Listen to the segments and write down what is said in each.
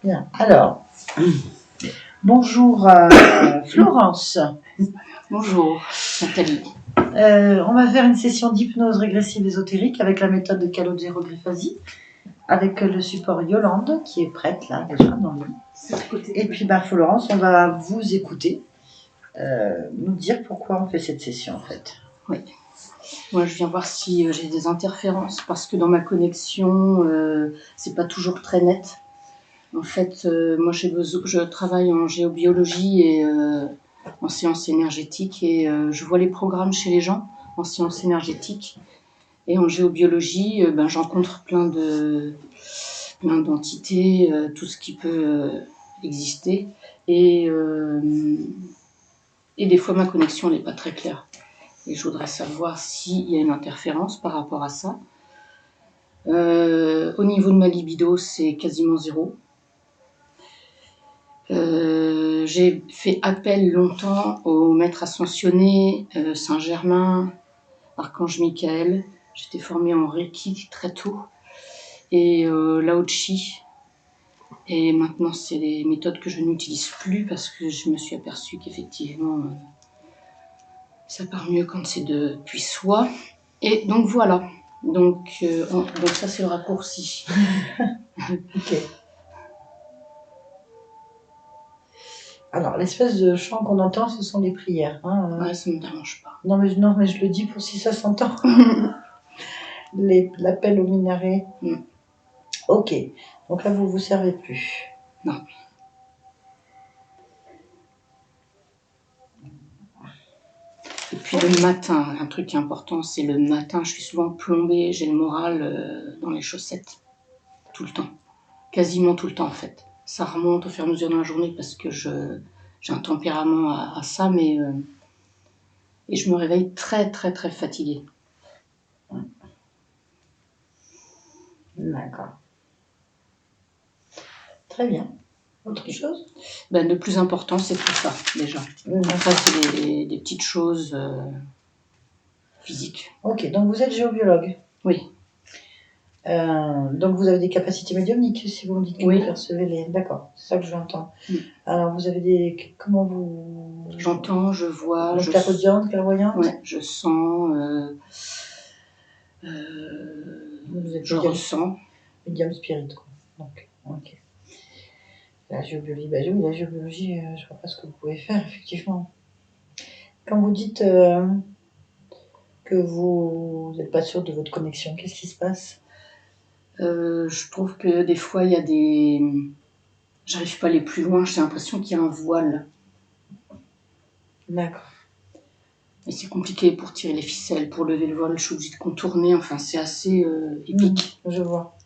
Bien. Alors, bonjour Florence. Bonjour Nathalie. On va faire une session d'hypnose régressive ésotérique avec la méthode de Calogero-Greffasi, avec le support Yolande qui est prête là déjà dans le lit. Et puis Florence, on va vous écouter, nous dire pourquoi on fait cette session en fait. Oui. Moi, je viens voir si j'ai des interférences parce que dans ma connexion, c'est pas toujours très net. En fait, moi, je travaille en géobiologie et en séance énergétique et je vois les programmes chez les gens en séance énergétique et en géobiologie. J'encontre plein d'entités, tout ce qui peut exister et des fois ma connexion n'est pas très claire. Et je voudrais savoir s'il y a une interférence par rapport à ça. Au niveau de ma libido, c'est quasiment zéro. J'ai fait appel longtemps au maître ascensionné, Saint-Germain, Archange Michael. J'étais formée en Reiki très tôt. Et Lao Chi. Et maintenant, c'est des méthodes que je n'utilise plus parce que je me suis aperçue qu'effectivement, ça part mieux quand c'est depuis soi. Et donc voilà. Donc ça, c'est le raccourci. Ok. Alors, l'espèce de chant qu'on entend, ce sont les prières. Hein, Ouais, ça ne me dérange pas. Non, mais je le dis pour si ça s'entend. L'appel au minaret. Ok. Donc là, vous vous servez plus. Non. Et puis le matin, un truc important, c'est le matin, je suis souvent plombée, j'ai le moral dans les chaussettes. Tout le temps. Quasiment tout le temps, en fait. Ça remonte au fur et à mesure de la journée parce que j'ai un tempérament à ça, mais... et je me réveille très, très, très fatiguée. D'accord. Très bien. Autre chose ? Le plus important, c'est tout ça, déjà. Après, c'est des petites choses physiques. Ok, donc vous êtes géobiologue ? Oui. Donc vous avez des capacités médiumniques, si vous me dites que oui. Vous percevez les... D'accord, c'est ça que j'entends. Alors vous avez des... Comment vous... J'entends, je vois... Donc clairaudiente, clairvoyante ? Oui, je sens... je ressens. Médium spirit, quoi. Donc, ok. La géobiologie, je vois pas ce que vous pouvez faire, effectivement. Quand vous dites que vous n'êtes pas sûr de votre connexion, qu'est-ce qui se passe ? Je trouve que des fois, il y a des... J'arrive pas à aller plus loin, j'ai l'impression qu'il y a un voile. D'accord. Et c'est compliqué pour tirer les ficelles, pour lever le voile, je suis obligée de contourner, enfin c'est assez épique. Je vois.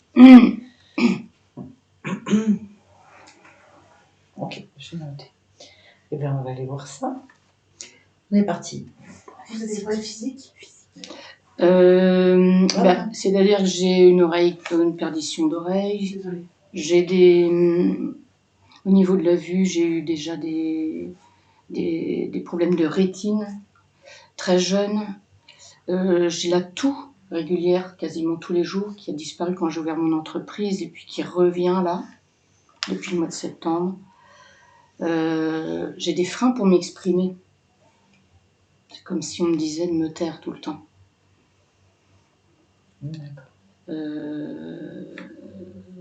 Ok, je vais noter. Eh bien, on va aller voir ça. On est parti. Vous avez des problèmes physiques ? C'est-à-dire que j'ai une perdition d'oreille. Désolée. J'ai des... Au niveau de la vue, j'ai eu déjà des problèmes de rétine. Très jeune. J'ai la toux régulière, quasiment tous les jours, qui a disparu quand j'ai ouvert mon entreprise et puis qui revient là, depuis le mois de septembre. J'ai des freins pour m'exprimer. C'est comme si on me disait de me taire tout le temps.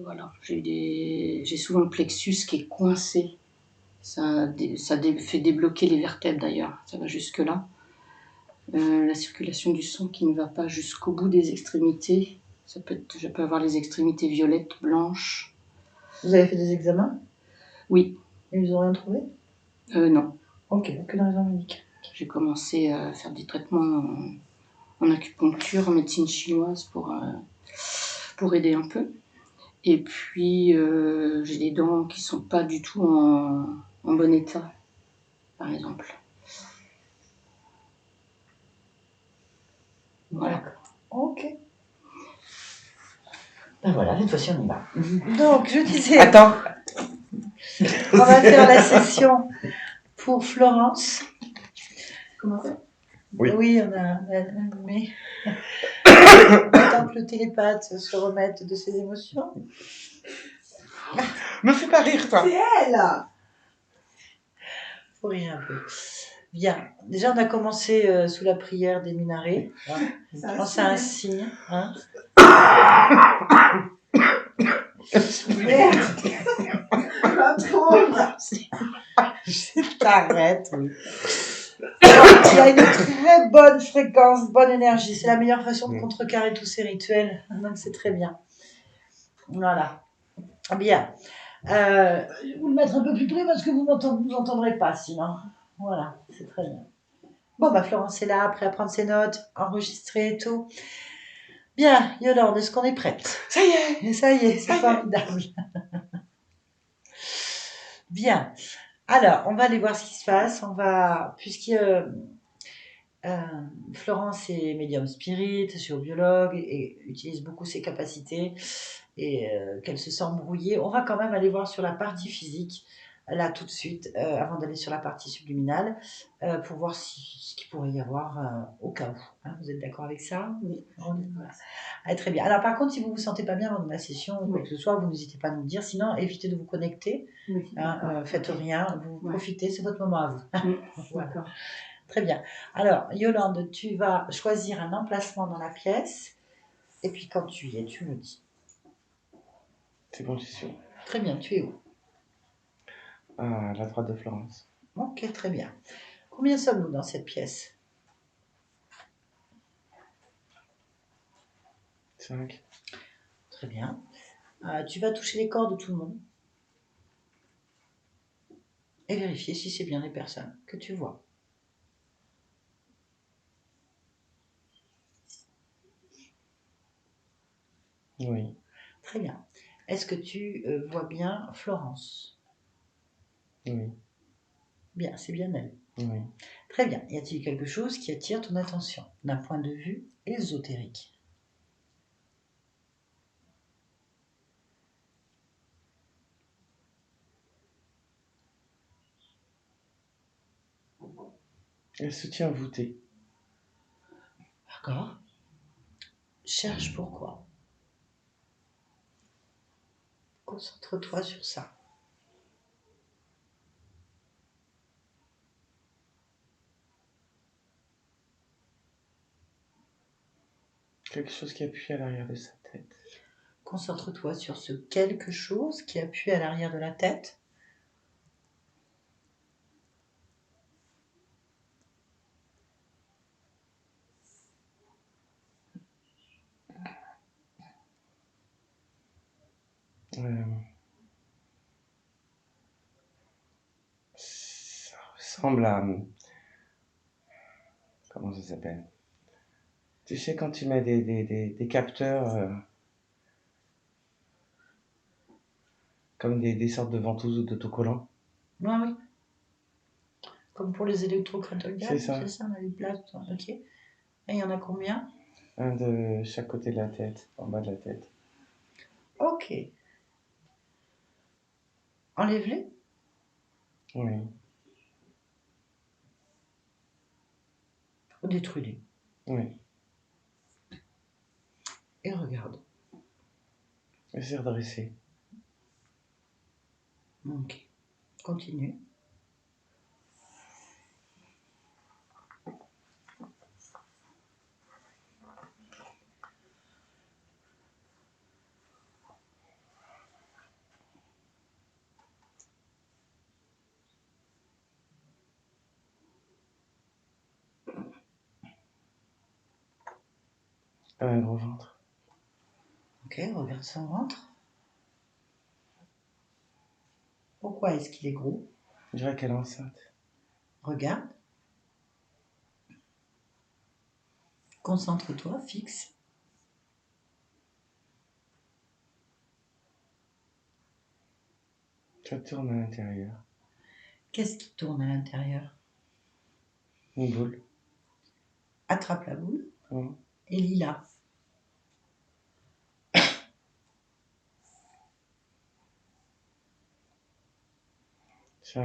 Voilà, j'ai souvent le plexus qui est coincé. Ça fait débloquer les vertèbres d'ailleurs, ça va jusque-là. La circulation du sang qui ne va pas jusqu'au bout des extrémités. Je peux avoir les extrémités violettes, blanches. Vous avez fait des examens ? Oui. Et ils n'ont rien trouvé ? Non. Ok, aucune raison médicale. J'ai commencé à faire des traitements en acupuncture, en médecine chinoise pour aider un peu. Et puis, j'ai des dents qui ne sont pas du tout en bon état, par exemple. Voilà. Ok. Ben voilà, cette fois-ci on y va. Donc, je disais... Attends. On va faire la session pour Florence. Comment ça ? Oui, on a allumé. Tant que le télépathe se remette de ses émotions. Me fais pas rire, toi. C'est elle. Faut rire un peu. Bien. Déjà, on a commencé sous la prière des minarets. Hein. Je pense que c'est un signe. Hein. Merde. La pauvre. Je t'arrête, oui. Il y a une très bonne fréquence, bonne énergie. C'est la meilleure façon de contrecarrer tous ces rituels. Donc, c'est très bien. Voilà. Bien. Je vais vous le mettre un peu plus près parce que vous nous entendrez pas sinon. Voilà, c'est très bien. Bon, bah Florence est là, après à prendre ses notes, enregistrer et tout. Bien, Yolande, est-ce qu'on est prête? Ça y est. Et ça y est, c'est formidable. Bien. Alors, on va aller voir ce qui se passe. On va, puisque Florence est médium spirit, géobiologue et utilise beaucoup ses capacités et qu'elle se sent brouillée, on va quand même aller voir sur la partie physique, là tout de suite, avant d'aller sur la partie subliminale, pour voir ce qu'il pourrait y avoir au cas où. Hein, vous êtes d'accord avec ça? Oui. Ah, très bien. Alors par contre, si vous ne vous sentez pas bien lors de la session ou quoi que ce soit, vous n'hésitez pas à nous le dire. Sinon, évitez de vous connecter. Oui. Hein, faites rien, vous profitez, c'est votre moment à vous. Voilà. D'accord. Très bien. Alors, Yolande, tu vas choisir un emplacement dans la pièce. Et puis, quand tu y es, tu me dis. C'est bon, j'y suis. Très bien, tu es où? À la droite de Florence. Ok, très bien. Combien sommes-nous dans cette pièce? 5. Très bien. Tu vas toucher les corps de tout le monde. Et vérifier si c'est bien les personnes que tu vois. Oui. Très bien. Est-ce que tu vois bien Florence? Oui. Bien, c'est bien elle. Oui. Très bien. Y a-t-il quelque chose qui attire ton attention d'un point de vue ésotérique? Elle se tient voûtée. D'accord. Cherche pourquoi. Concentre-toi sur ça. Quelque chose qui appuie à l'arrière de sa tête. Concentre-toi sur ce quelque chose qui appuie à l'arrière de la tête. Ça ressemble à... Comment ça s'appelle? Tu sais, quand tu mets des capteurs, comme des sortes de ventouses ou d'autocollants. Oui, oui. Comme pour les électrocardiographes, C'est ça. on a des places. Ok. Et il y en a combien? Un de chaque côté de la tête, en bas de la tête. Ok. Enlève-les. Oui. Ou détruis-les. Oui. Et regarde. Essaie de redresser. Ok. Continue. Un gros ventre. Ok, regarde son ventre. Pourquoi est-ce qu'il est gros? Je dirais qu'elle est enceinte. Regarde. Concentre-toi, fixe. Ça tourne à l'intérieur. Qu'est-ce qui tourne à l'intérieur? Une boule. Attrape la boule Mmh. et lis-la. Ça...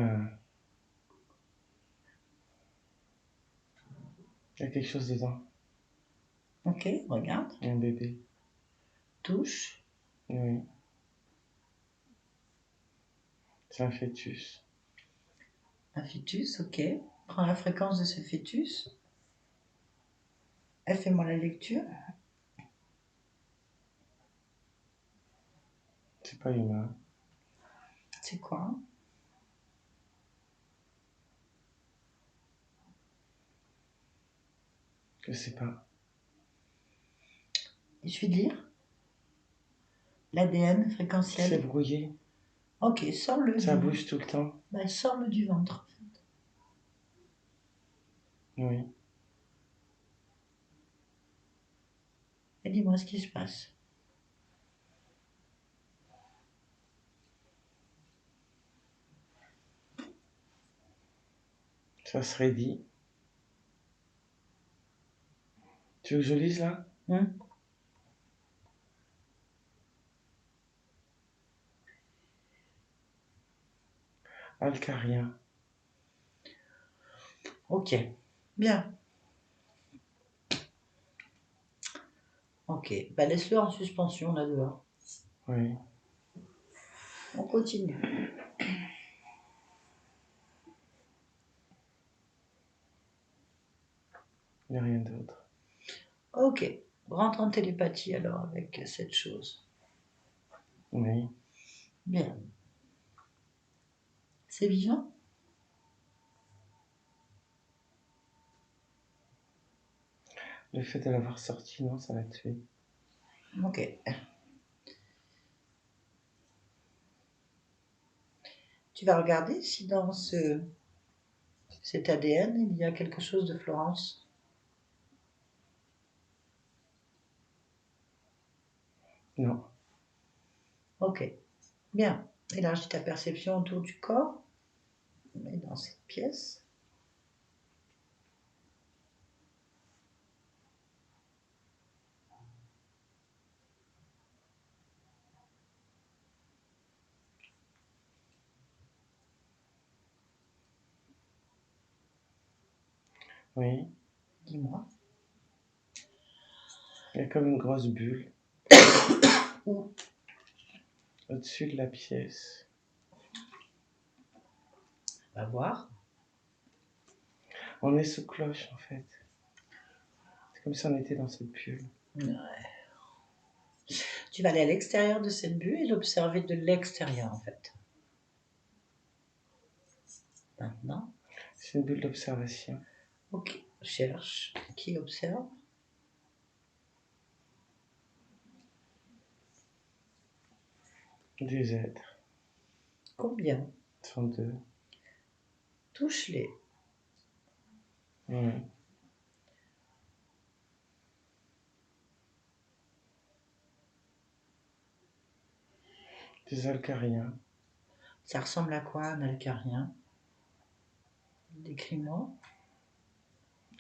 Il y a quelque chose dedans. Ok, regarde. Un bébé. Touche. Oui. C'est un fœtus. Un fœtus, ok. Prends la fréquence de ce fœtus. Et fais-moi la lecture. C'est pas humain. C'est quoi? Je sais pas. Il suffit de lire. L'ADN C'est fréquentiel. brouillé. Ok, sors-le Ça du bouge tout le temps. Bah, sors-le du ventre. Oui. Et dis-moi ce qui se passe. Ça serait dit. Tu veux que je lise là? Hein? Alcarien. Ok, bien. Ok, bah laisse-le en suspension là dehors. Oui. On continue. Il n'y a rien d'autre. Ok, rentre en télépathie alors avec cette chose. Oui. Bien. C'est vivant? Le fait de l'avoir sorti, non, ça l'a tué. Ok. Tu vas regarder si dans cet ADN, il y a quelque chose de Florence. Non. Ok, bien. Élargis ta perception autour du corps et dans cette pièce. Oui. Dis-moi. Il y a comme une grosse bulle Où? au-dessus de la pièce. Va voir. On est sous cloche en fait. C'est comme si on était dans cette bulle. Tu vas aller à l'extérieur de cette bulle et l'observer de l'extérieur en fait. Maintenant, C'est une bulle d'observation. ok, cherche qui observe. Des êtres. Combien? Sont deux. Touche-les. Oui. Des alcariens. Ça ressemble à quoi un alcarien? Décris-moi.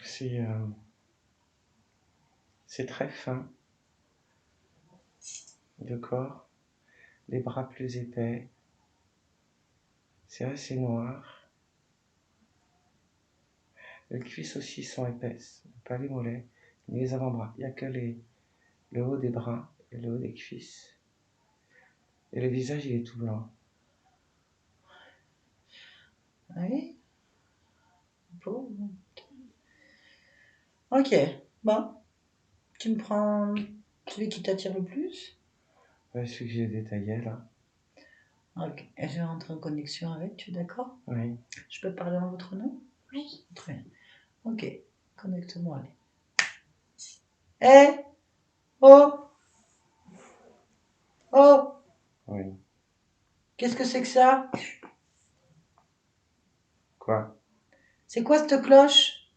C'est très fin. Le corps. Les bras plus épais. C'est assez noir. Les cuisses aussi sont épaisses. Pas les mollets, ni les avant-bras. Il n'y a que le haut des bras et le haut des cuisses. Et le visage, il est tout blanc. Ah oui? Bon. Ok, bon. Tu me prends celui qui t'attire le plus? Ouais, celui que j'ai détaillé là. Ok, et je vais rentrer en connexion avec, tu es d'accord? Oui. Je peux parler en votre nom? Oui. Très bien. Ok, connecte-moi, allez. Hé! Oh! Oh! Oui. Qu'est-ce que c'est que ça? Quoi? C'est quoi cette cloche?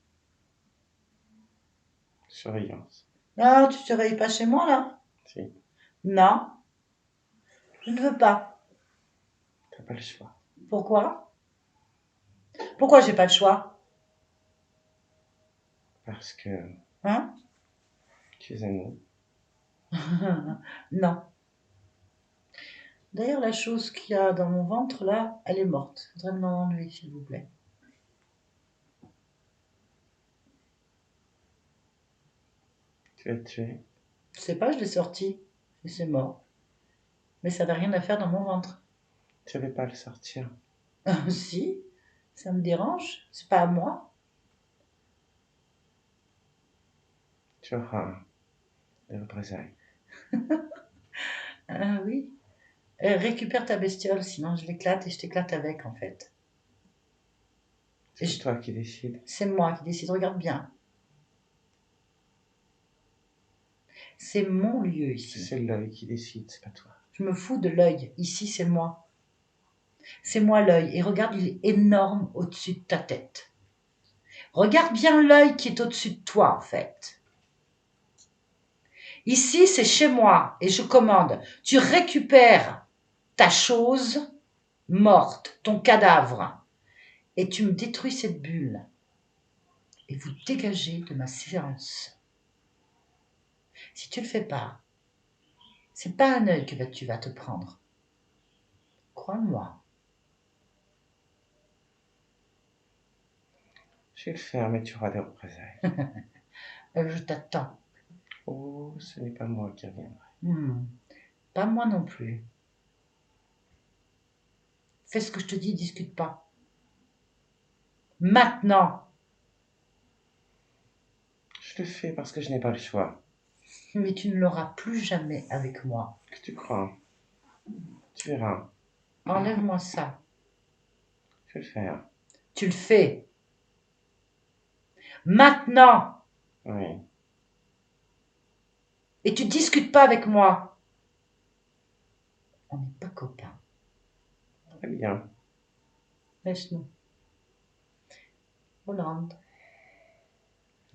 Surveillance. Non, tu te réveilles pas chez moi, là? Si. Non, je ne veux pas. T'as pas le choix. Pourquoi? Pourquoi j'ai pas de choix? Parce que Hein? tu es à nous. Non. D'ailleurs, la chose qu'il y a dans mon ventre, là, elle est morte. Faudrait me l'enlever, s'il vous plaît. Tu es tué. Je sais pas, je l'ai sorti. Et c'est mort. Mais ça n'a rien à faire dans mon ventre. Tu ne veux pas le sortir. Si, ça me dérange, c'est pas à moi. Tu auras des représailles. Ah oui. Récupère ta bestiole, sinon je l'éclate et je t'éclate avec en fait. C'est Et toi qui décides. c'est moi qui décide, regarde bien. C'est mon lieu ici. C'est l'œil qui décide, c'est pas toi. Je me fous de l'œil. Ici, c'est moi. C'est moi l'œil. Et regarde, il est énorme au-dessus de ta tête. Regarde bien l'œil qui est au-dessus de toi, en fait. Ici, c'est chez moi et je commande. Tu récupères ta chose morte, ton cadavre, et tu me détruis cette bulle. Et vous dégagez de ma séance. Si tu le fais pas, c'est pas un œil que tu vas te prendre. Crois-moi. Je vais le faire, mais tu auras des représailles. Je t'attends. Oh, ce n'est pas moi qui reviendrai. Pas moi non plus. Fais ce que je te dis, discute pas. Maintenant. Je le fais parce que je n'ai pas le choix. Mais tu ne l'auras plus jamais avec moi. Que tu crois? Tu verras. Enlève-moi ça. Je vais le faire. Tu le fais. Maintenant. Oui. Et tu discutes pas avec moi. On n'est pas copains. Très bien. Laisse-nous. Hollande.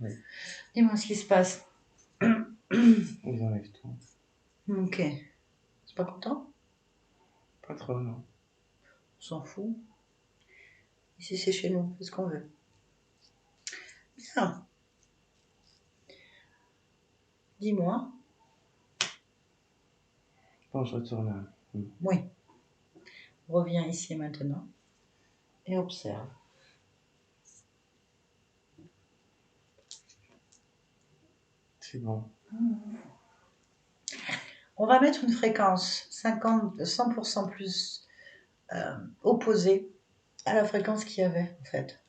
Oui. Dis-moi ce qui se passe. Ils enlèvent tout. Ok. C'est pas content? Pas trop, non. On s'en fout. Ici, c'est chez nous. On fait ce qu'on veut. Bien. Dis-moi. Bon, je retourne. Oui. Reviens ici maintenant. Et observe. C'est bon. On va mettre une fréquence 100% plus opposée à la fréquence qu'il y avait, en fait.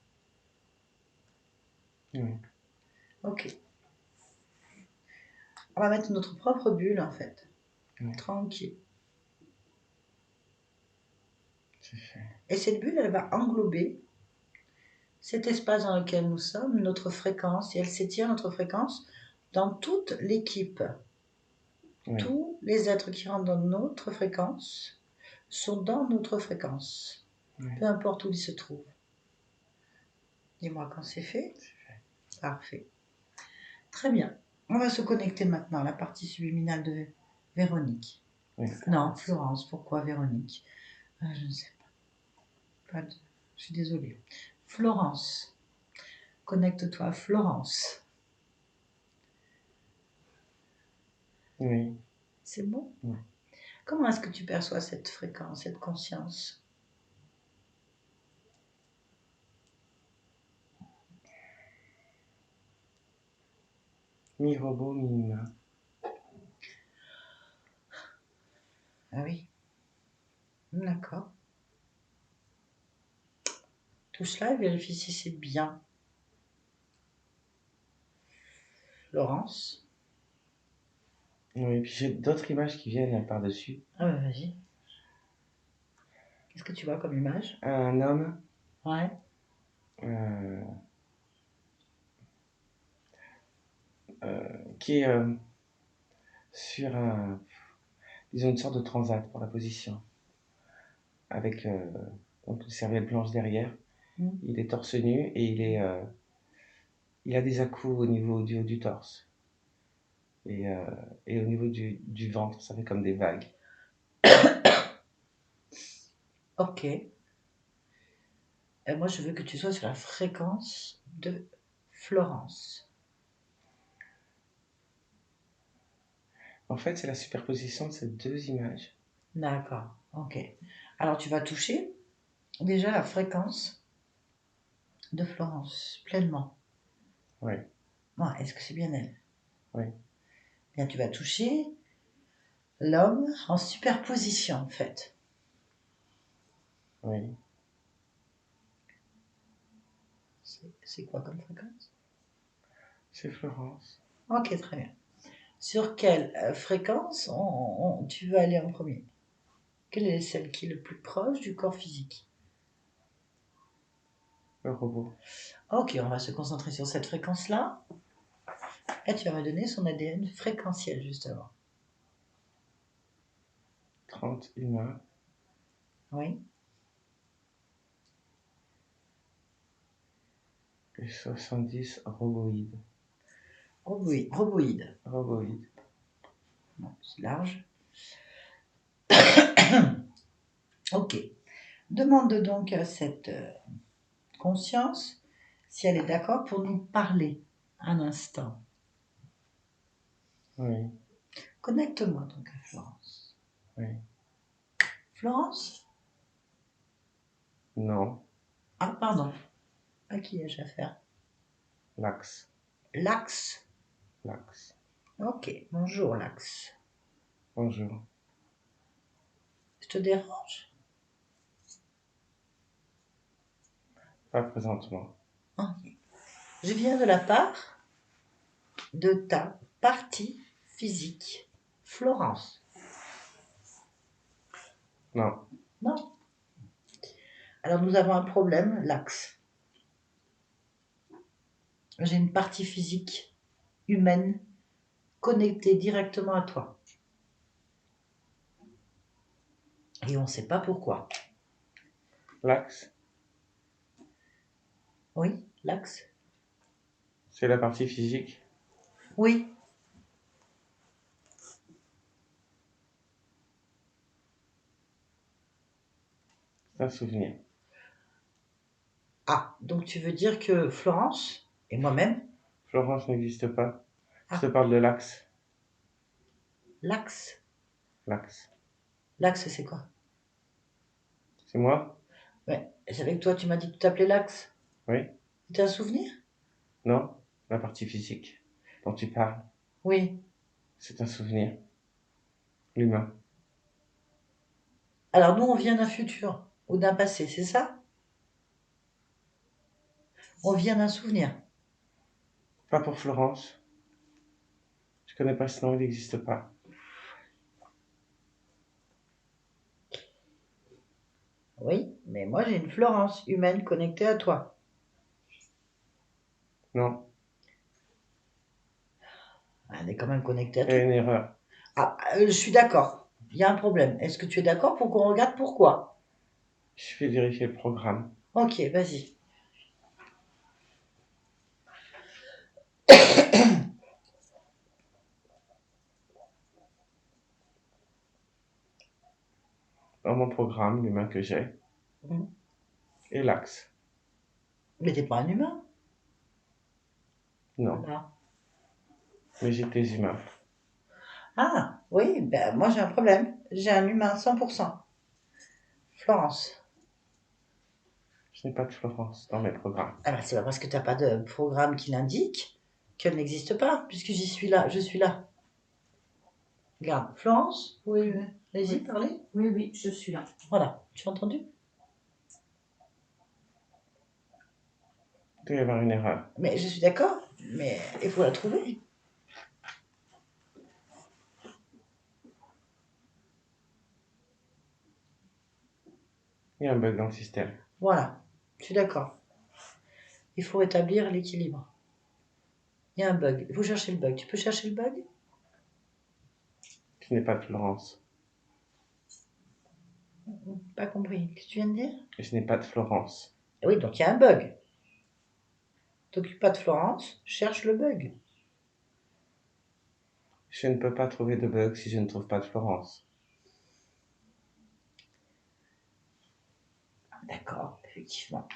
Oui. Ok. On va mettre notre propre bulle, en fait. Oui. Tranquille. C'est fait. Et cette bulle, elle va englober cet espace dans lequel nous sommes, notre fréquence, et elle s'étire, notre fréquence, dans toute l'équipe. Oui. Tous les êtres qui rentrent dans notre fréquence sont dans notre fréquence, Oui. peu importe où ils se trouvent. Dis-moi quand c'est fait. C'est fait. Parfait. Très bien. On va se connecter maintenant à la partie subliminale de Véronique. Oui. Non, Florence. Pourquoi Véronique? Je ne sais pas. Je suis désolée. Florence. Connecte-toi à Florence. Oui. C'est bon? Oui. Comment est-ce que tu perçois cette fréquence, cette conscience? Mi-robot, mi-humain. Ah oui. D'accord. Touche-là et vérifie si c'est bien. Florence. Oui, puis j'ai d'autres images qui viennent par-dessus. Ah bah vas-y. Qu'est-ce que tu vois comme image? Un homme Ouais. qui est sur disons une sorte de transat pour la position, avec donc une serviette blanche derrière. Il est torse nu et il a des à-coups au niveau du haut du torse. Et au niveau du ventre, ça fait comme des vagues. Ok. Et moi, je veux que tu sois sur la fréquence de Florence. En fait, c'est la superposition de ces deux images. D'accord. Ok. Alors, tu vas toucher déjà la fréquence de Florence pleinement. Oui. Ouais, est-ce que c'est bien elle? Oui. Bien, tu vas toucher l'homme en superposition, en fait. Oui. C'est quoi comme fréquence? C'est Florence. Ok, très bien. Sur quelle fréquence tu veux aller en premier? Quelle est celle qui est le plus proche du corps physique? Le robot. Ok, on va se concentrer sur cette fréquence-là. Et tu vas me donner son ADN fréquentiel, justement. 30 humains. Oui. Et 70 roboïdes. Roboïde. Roboïdes. Bon, c'est large. Ok. Demande donc à cette conscience si elle est d'accord pour nous parler un instant. Oui. Connecte-moi donc à Florence. Oui. Florence? Non. Ah, pardon. À qui ai-je affaire? L'axe. L'axe. L'axe. Ok, bonjour l'axe. Bonjour. Je te dérange? Pas présentement. Ok. Je viens de la part de ta partie physique, Florence. Non. Non. Alors nous avons un problème, l'axe. J'ai une partie physique humaine connectée directement à toi. Et on ne sait pas pourquoi. L'axe, Oui, l'axe. c'est la partie physique. Oui. C'est un souvenir. Ah, donc tu veux dire que Florence et moi-même, Florence n'existe pas. Je Ah. te parle de l'axe. l'axe. L'axe. L'axe, c'est quoi? C'est moi? Ouais. C'est avec toi, tu m'as dit que tu t'appelais l'axe. Oui. C'était un souvenir? Non. La partie physique dont tu parles, Oui. c'est un souvenir. L'humain. Alors nous, on vient d'un futur ou d'un passé, c'est ça? On vient d'un souvenir. Pas pour Florence. Je connais pas ce nom, il n'existe pas. Oui, mais moi j'ai une Florence humaine connectée à toi. Non. Elle est quand même connectée à Il y a toi. une erreur. Ah, je suis d'accord. Il y a un problème. Est-ce que tu es d'accord pour qu'on regarde pourquoi? Je vais vérifier le programme. Ok, vas-y. Dans mon programme, l'humain que j'ai, Mhm. et l'axe. Mais t'es pas un humain. Non. Voilà. Mais j'étais humain. Ah, oui, ben moi j'ai un problème. J'ai un humain 100%. Florence. Je n'ai pas de Florence dans mes programmes. Ah ben c'est pas parce que t'as pas de programme qui l'indique qu'elle n'existe pas, puisque j'y suis là, je suis là. Regarde, Florence, oui, vas-y, Oui. parlez. Oui, oui, je suis là. Voilà, tu as entendu? Il doit y avoir une erreur. Mais je suis d'accord, mais il faut la trouver. Il y a un bug dans le système. Voilà, je suis d'accord. Il faut rétablir l'équilibre. Il y a un bug, il faut chercher le bug. Tu peux chercher le bug? Je n'ai pas de Florence. Pas compris. Qu'est-ce que tu viens de dire? Je n'ai pas de Florence. Oui, donc il y a un bug. T'occupe pas de Florence, cherche le bug. Je ne peux pas trouver de bug si je ne trouve pas de Florence. D'accord, effectivement.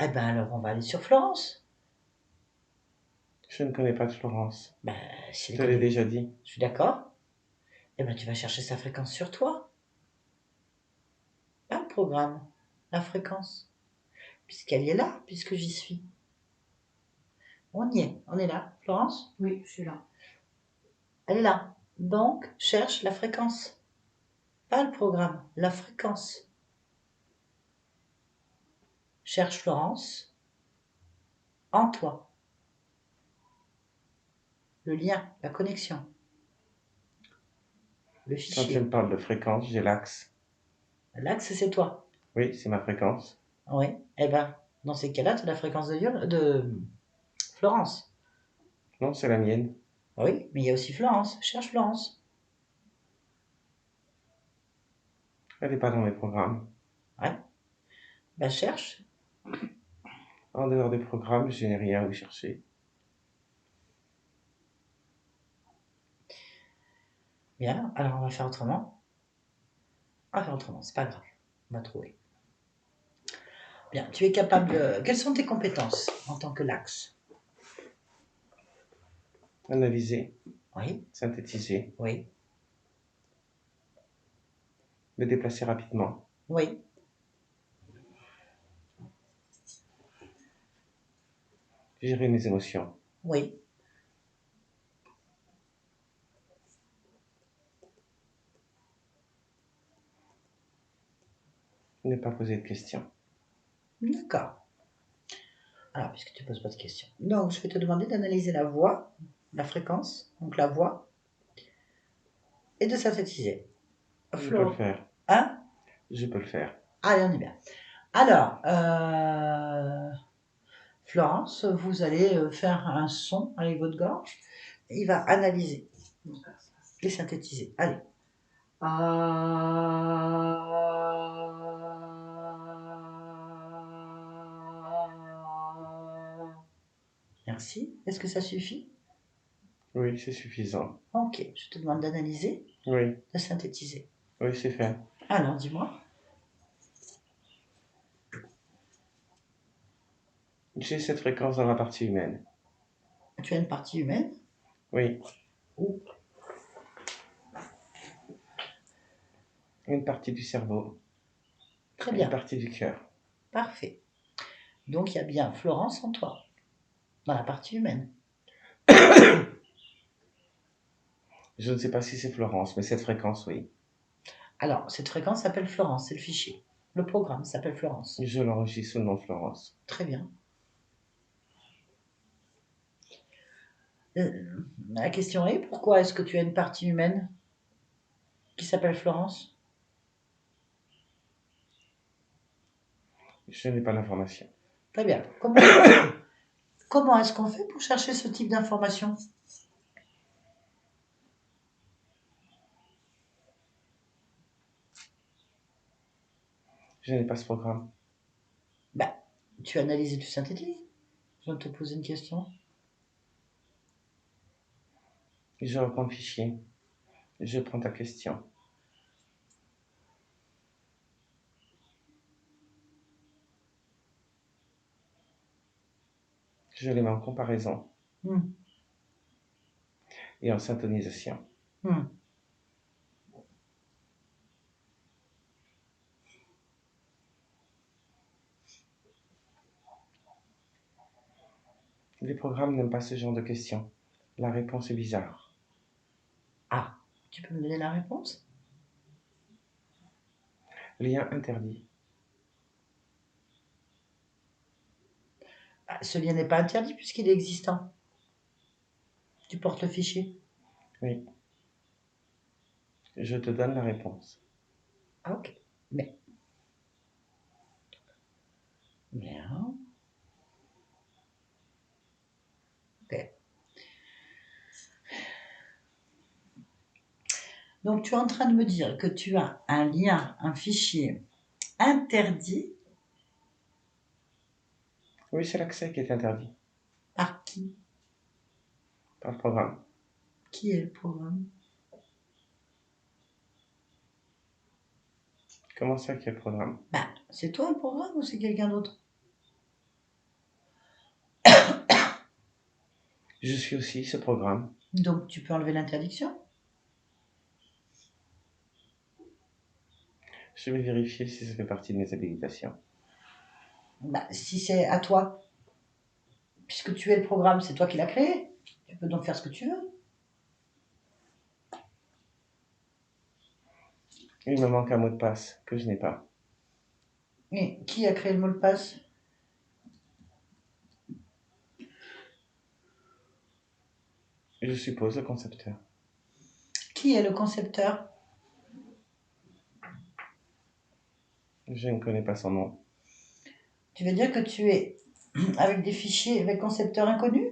Eh ben alors on va aller sur Florence. Je ne connais pas de Florence. Ben, si Je elle te l'ai connaît. déjà dit. Je suis d'accord. Eh ben tu vas chercher sa fréquence sur toi. Pas le programme, la fréquence. Puisqu'elle y est là, puisque j'y suis. On y est, on est là. Florence, Oui, je suis là. elle est là. Donc, cherche la fréquence. Pas le programme, la fréquence. cherche Florence en toi. Le lien, la connexion, le Quand tu fichier. me parles de fréquence, j'ai l'axe. L'axe, c'est toi. Oui, c'est ma fréquence. Oui. Eh ben, dans ces cas-là, tu as la fréquence de Florence. Non, c'est la mienne. Oui, mais il y a aussi Florence. Cherche Florence. Elle n'est pas dans mes programmes. Ouais. Ben, cherche. En dehors des programmes, je n'ai rien à vous chercher. Bien, alors on va faire autrement. On va faire autrement, c'est pas grave. On va trouver. Bien, tu es capable de... Quelles sont tes compétences en tant que l'axe? Analyser, Oui, synthétiser, oui, me déplacer rapidement, oui. gérer mes émotions, Oui. ne pas poser de questions. D'accord. Alors, puisque tu ne poses pas de questions. Donc, je vais te demander d'analyser la voix, la fréquence, donc la voix, et de synthétiser. Je peux le Flo. faire. Hein? Je peux le faire. Allez, on y va. Alors, Florence, vous allez faire un son avec votre gorge. Il va analyser et synthétiser. Allez. Merci. Est-ce que ça suffit? Oui, c'est suffisant. Ok, je te demande d'analyser, Oui, de synthétiser. oui, c'est fait. Alors, dis-moi. J'ai cette fréquence dans la partie humaine. Tu as une partie humaine? Oui, Où? une partie du cerveau, Très une bien, partie du cœur. parfait. Donc, il y a bien Florence en toi, dans la partie humaine. Je ne sais pas si c'est Florence, mais cette fréquence, oui. Alors, cette fréquence s'appelle Florence, c'est le fichier. Le programme s'appelle Florence. Je l'enregistre sous le nom de Florence. Très bien. La question est, pourquoi est-ce que tu as une partie humaine qui s'appelle Florence? Je n'ai pas l'information. Très bien. Comment est-ce qu'on fait pour chercher ce type d'information? Je n'ai pas ce programme. Bah, tu analyses et tu synthétises. Je viens de te poser une question. Je reprends le fichier. Je prends ta question. Je les mets en comparaison Hmm. et en syntonisation. Hmm. Les programmes n'aiment pas ce genre de questions. La réponse est bizarre. Ah, tu peux me donner la réponse? Lien interdit. Ah, ce lien n'est pas interdit puisqu'il est existant. Tu portes le fichier. Oui. Je te donne la réponse. Ah, ok. Mais. Bien. Ok. Donc, tu es en train de me dire que tu as un lien, un fichier interdit Oui, c'est l'accès qui est interdit par qui? par le programme. Qui est le programme? Comment ça qu'il y a le programme? Bah, c'est toi le programme ou c'est quelqu'un d'autre? Je suis aussi ce programme. Donc, tu peux enlever l'interdiction. Je vais vérifier si ça fait partie de mes habilitations. Bah, si c'est à toi, puisque tu es le programme, c'est toi qui l'as créé. Tu peux donc faire ce que tu veux. Il me manque un mot de passe que je n'ai pas. Et qui a créé le mot de passe? Je suppose le concepteur. Qui est le concepteur? Je ne connais pas son nom. Tu veux dire que tu es avec des fichiers avec concepteur inconnu?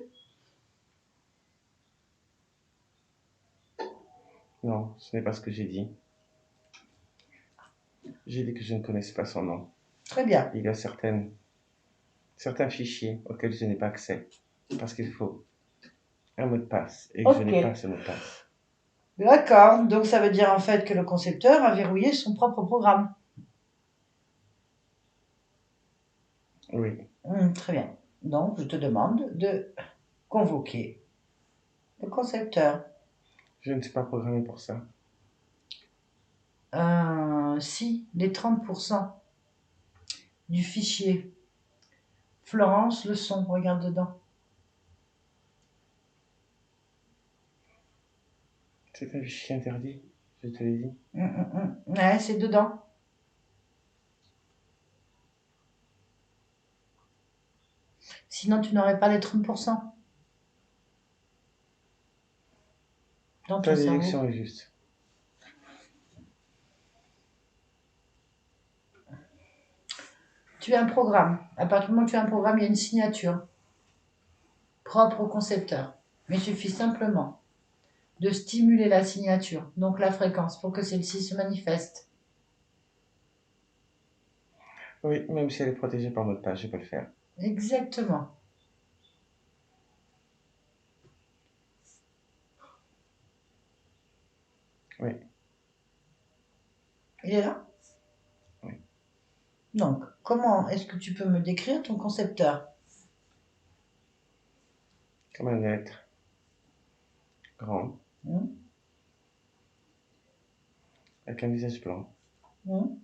Non, ce n'est pas ce que j'ai dit. J'ai dit que je ne connaissais pas son nom. Très bien. Il y a certains fichiers auxquels je n'ai pas accès parce qu'il faut un mot de passe et que je n'ai Ok. pas ce mot de passe. D'accord. Donc ça veut dire en fait que le concepteur a verrouillé son propre programme. Oui, Très bien. Donc je te demande de convoquer le concepteur. je ne suis pas programmé pour ça. Si les 30% du fichier Florence le sont, regarde dedans. C'est un fichier interdit, je te l'ai dit. Ouais, c'est dedans. Sinon, tu n'aurais pas les 30% dans ton Ta cerveau. direction est juste. Tu as un programme. À partir du moment où tu as un programme, il y a une signature propre au concepteur. Mais il suffit simplement de stimuler la signature, donc la fréquence, pour que celle-ci se manifeste. Oui, même si elle est protégée par mot de passe, je peux le faire. Exactement. Oui, Il est là? Oui. Donc, comment est-ce que tu peux me décrire ton concepteur? comme un être grand, Hum, avec un visage blanc. hum.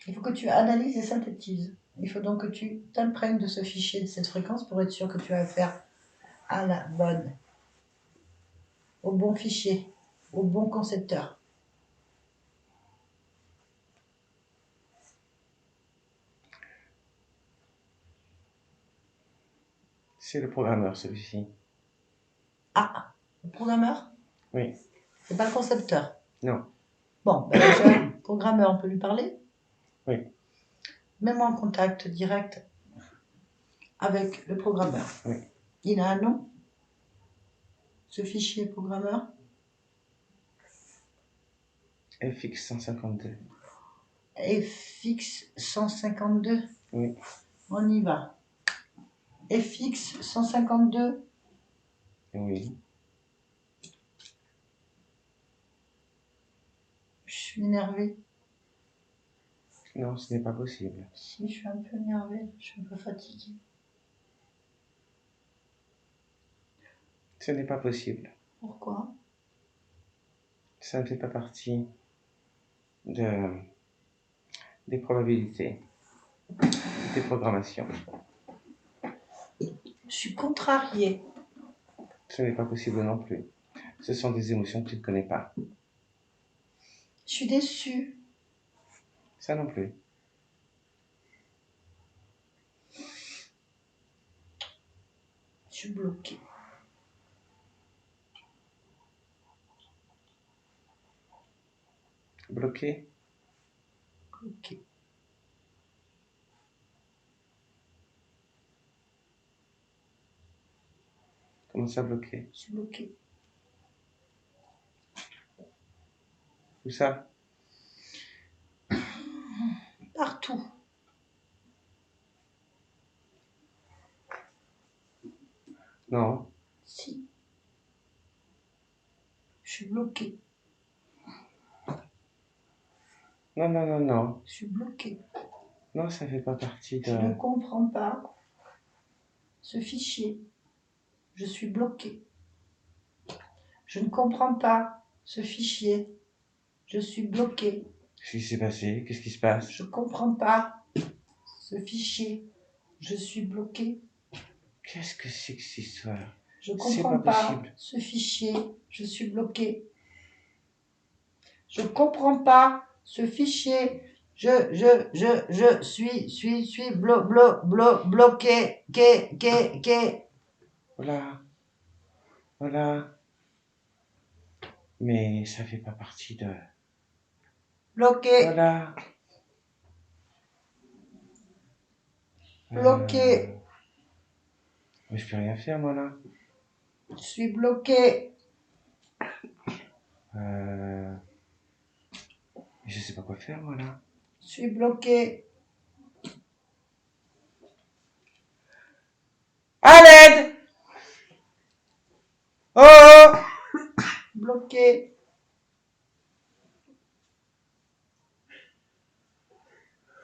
Il faut que tu analyses et synthétises. Il faut donc que tu t'imprègnes de ce fichier, de cette fréquence, pour être sûr que tu as affaire à la bonne, au bon fichier, au bon concepteur. C'est le programmeur, celui-ci. Ah, le programmeur? Oui, C'est pas le concepteur. non, Bon, ben déjà, le programmeur, on peut lui parler. oui, Mets-moi en contact direct avec le programmeur. oui. Il a un nom, ce fichier programmeur? FX 152. FX 152. Oui, On y va. FX 152. oui. Je suis énervée. Non, ce n'est pas possible. Si, je suis un peu énervée, je suis un peu fatiguée. Ce n'est pas possible. Pourquoi? Ça ne fait pas partie des probabilités, des programmations. Je suis contrariée. Ce n'est pas possible non plus. Ce sont des émotions que tu ne connais pas. Je suis déçue. Ça non plus. Je suis bloquée. Bloqué? Ok. Comment ça bloqué? Je suis bloquée. Où ça? Partout. Non, Si. Je suis bloquée. non, non, non, non. Je suis bloquée. Non, ça ne fait pas partie Je ne de... comprends pas ce fichier. Je suis bloquée. Je ne comprends pas ce fichier. Je suis bloquée. Qu'est-ce qui s'est passé? Qu'est-ce qui se passe? Je ne comprends pas ce fichier. Je suis bloquée. Qu'est-ce que c'est que cette histoire? Je ne C'est comprends pas pas possible. ce fichier. Je suis bloquée. Je ne comprends pas ce fichier. Je suis bloqué. Voilà. Voilà. Mais ça fait pas partie de... Bloqué. Voilà. Bloqué. Mais je peux rien faire, moi, là. Je suis bloqué. Je sais pas quoi faire, moi, là. Je suis bloqué. À l'aide! Oh! Bloqué.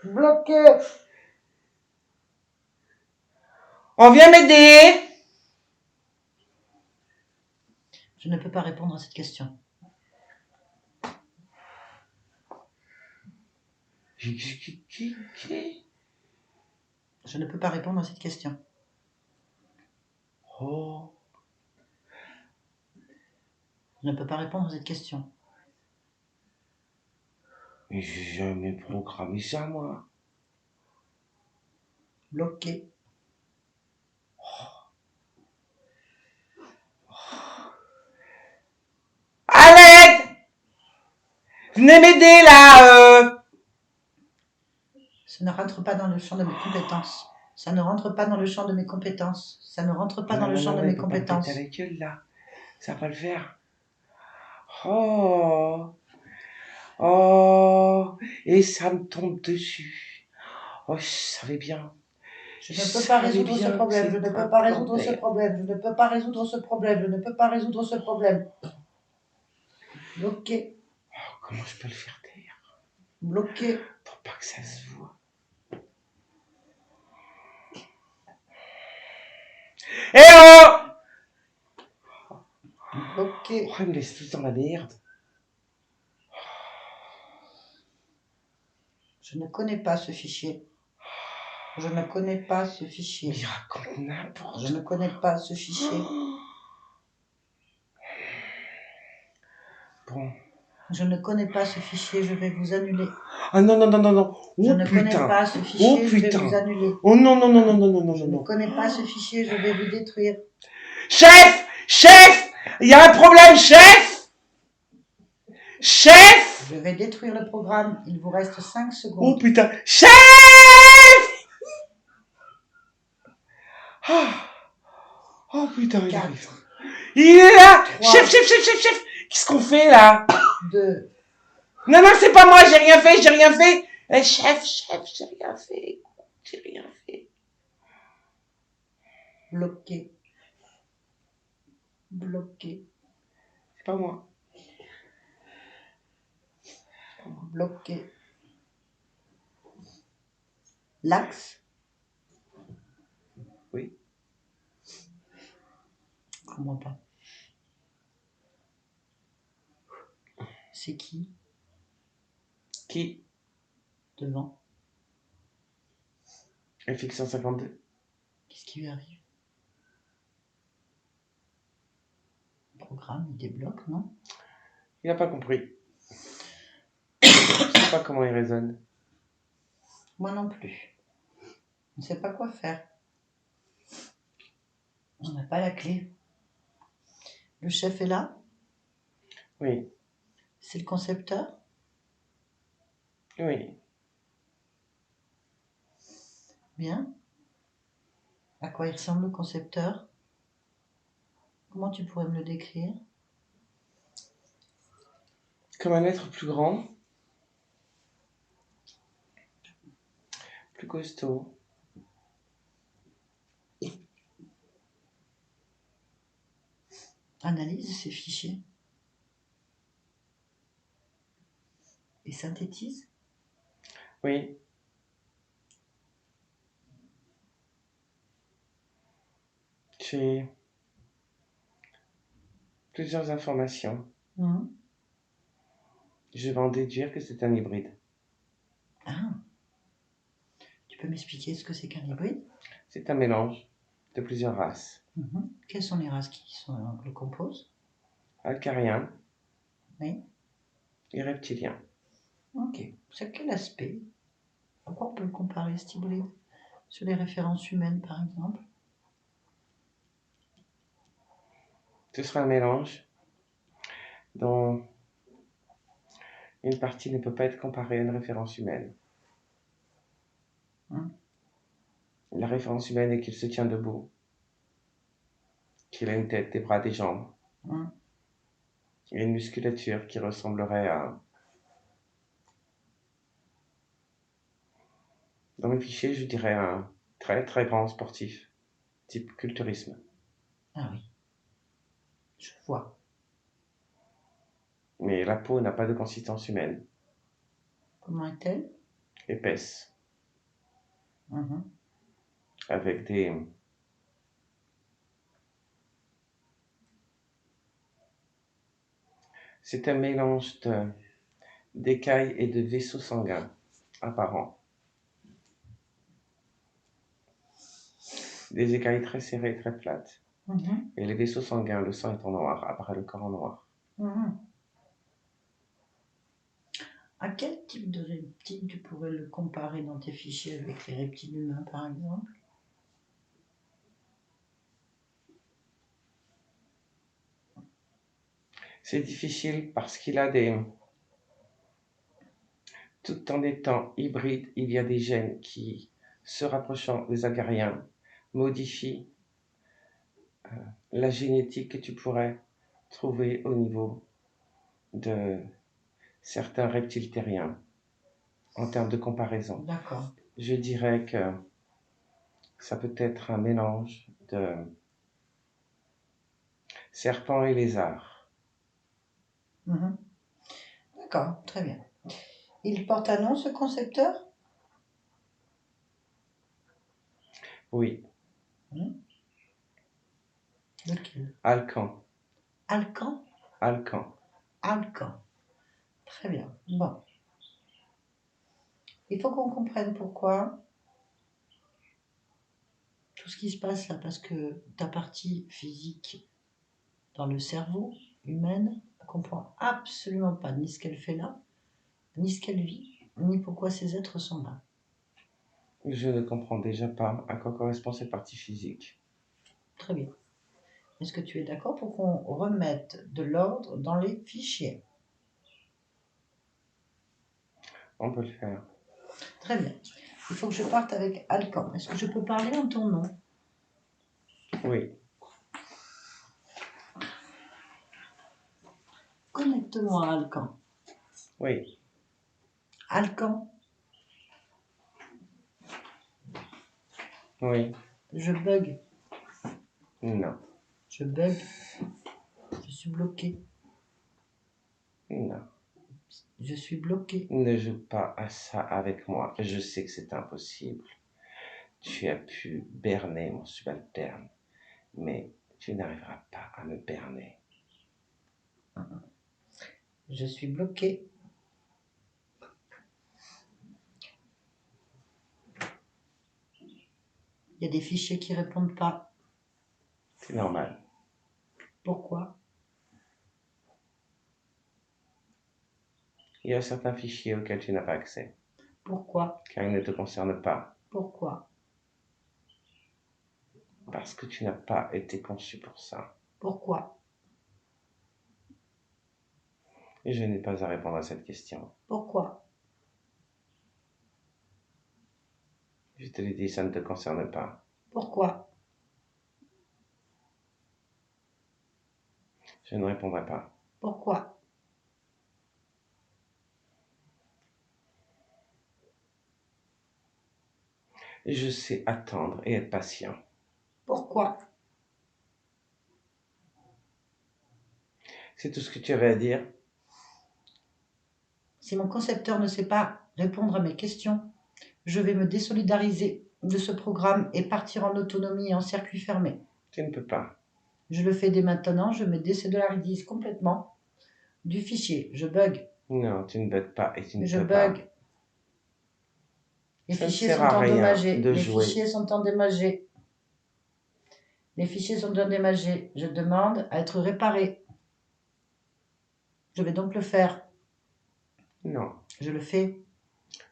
Bloqué. On vient m'aider! Je ne peux pas répondre à cette question. Qui? Je ne peux pas répondre à cette question. Oh. Je ne peux pas répondre à cette question. Mais j'ai jamais programmé ça, moi. Bloqué. À l'aide! Venez m'aider, là, Ça ne rentre pas dans le champ de mes compétences. Ça ne rentre pas dans le champ de mes compétences. Ça ne rentre pas dans le champ de mes elle peut pas me compétences. péter à la gueule, là. Ça va pas le faire. Oh. Oh. Et ça me tombe dessus. Oh, je savais bien. Je ne peux pas résoudre ce problème. Je ne peux pas résoudre ce problème. Je ne peux pas résoudre ce problème. Je ne peux pas résoudre ce problème. Bloqué. Oh, comment je peux le faire taire? Bloqué. Pour pas que ça se voit. Eh oh! Bloqué. Oh, il me laisse tout dans la merde. Je ne connais pas ce fichier. Je ne connais pas ce fichier. Mais il raconte n'importe. Je ne connais pas ce fichier. Bon. Je ne connais pas ce fichier. Je vais vous annuler. Ah non, non, non, non, non. Oh, Je ne connais putain. pas ce fichier. Oh, Je vais putain. vous annuler. Oh non, non, non, non, non, non, non, Je non, ne non. connais pas ce fichier. Je vais vous détruire. Chef! Chef! Il y a un problème, chef! Chef! Je vais détruire le programme. Il vous reste 5 Oh secondes. putain. Chef! Ah. Oh putain, il 4, arrive. Il est là! 3, Chef, chef, chef, chef, chef! Qu'est-ce qu'on fait là? 2, Non, non, c'est pas moi, j'ai rien fait, j'ai rien fait! Eh, chef, chef, j'ai rien fait. J'ai rien fait. bloqué. Bloqué. C'est pas moi. Bloqué. L'axe. Oui. Comment pas? C'est qui Qui? devant? FX 152. Qu'est-ce qui lui arrive? Le programme, il débloque, non? Il n'a pas compris. Je sais pas comment il résonne. Moi non plus. On ne sait pas quoi faire. On n'a pas la clé. Le chef est là? Oui, C'est le concepteur? oui. Bien. À quoi il ressemble le concepteur? Comment tu pourrais me le décrire? Comme un être plus grand. Plus costaud. Analyse ces fichiers. Et synthétise. Oui. J'ai plusieurs informations. Mhm. Je vais en déduire que c'est un hybride. Ah. Tu peux m'expliquer ce que c'est qu'un hybride? C'est un mélange de plusieurs races. Mhm. Quelles sont les races qui le composent? Alcarien Oui. et reptilien. Ok. C'est quel aspect? À quoi on peut le comparer, cet hybride? Sur les références humaines, par exemple? Ce sera un mélange dont une partie ne peut pas être comparée à une référence humaine. La référence humaine est qu'il se tient debout, qu'il a une tête, des bras, des jambes, et une musculature qui ressemblerait à... Dans mes fichiers, je dirais un très très grand sportif, type culturisme. Ah oui. Je vois. Mais la peau n'a pas de consistance humaine, Comment est-elle? épaisse, Mhm. avec des... C'est un mélange d'écailles et de vaisseaux sanguins apparents. Des écailles très serrées, très plates. Mhm. Et les vaisseaux sanguins, le sang est en noir, apparaît le corps en noir. Mhm. À quel type de reptile tu pourrais le comparer dans tes fichiers avec les reptiles humains, par exemple? C'est difficile parce qu'il a des... Tout en étant hybride, il y a des gènes qui, se rapprochant des agariens, modifient la génétique que tu pourrais trouver au niveau de certains reptiles terriens en termes de comparaison. D'accord. Je dirais que ça peut être un mélange de serpent et lézard. Mhm. D'accord, très bien. Il porte un nom, ce concepteur? Oui, Lequel? Alcan. Alcan? Alcan. Alcan. Très bien. Bon. Il faut qu'on comprenne pourquoi tout ce qui se passe là, parce que ta partie physique dans le cerveau humaine ne comprend absolument pas ni ce qu'elle fait là, ni ce qu'elle vit, ni pourquoi ces êtres sont là. Je ne comprends déjà pas à quoi correspond cette partie physique. Très bien. Est-ce que tu es d'accord pour qu'on remette de l'ordre dans les fichiers? On peut le faire. Très bien. Il faut que je parte avec Alcan. Est-ce que je peux parler en ton nom? Oui, Connecte-moi à Alcan. oui, Alcan, oui, je bug. non, Je bug. Je suis bloqué. non. Je suis bloqué. Ne joue pas à ça avec moi. Je sais que c'est impossible. Tu as pu berner mon subalterne, mais tu n'arriveras pas à me berner. Je suis bloqué. Il y a des fichiers qui répondent pas. C'est normal. Pourquoi? Il y a certains fichiers auxquels tu n'as pas accès, Pourquoi? car ils ne te concernent pas, Pourquoi? parce que tu n'as pas été conçu pour ça. Pourquoi? Et je n'ai pas à répondre à cette question. Pourquoi? Je te l'ai dit, ça ne te concerne pas. Pourquoi? Je ne répondrai pas. Pourquoi? Je sais attendre et être patient. Pourquoi? C'est tout ce que tu avais à dire? Si mon concepteur ne sait pas répondre à mes questions, je vais me désolidariser de ce programme et partir en autonomie et en circuit fermé. Tu ne peux pas. Je le fais dès maintenant, je me désolidarise complètement du fichier. Je bug. Non, tu ne bugs pas et tu ne Je peux pas. bug. Les Ça ne fichiers sert sont à rien endommagés. de Les jouer. fichiers sont endommagés. Les fichiers sont endommagés. Je demande à être réparés. Je vais donc le faire. Non, Je le fais.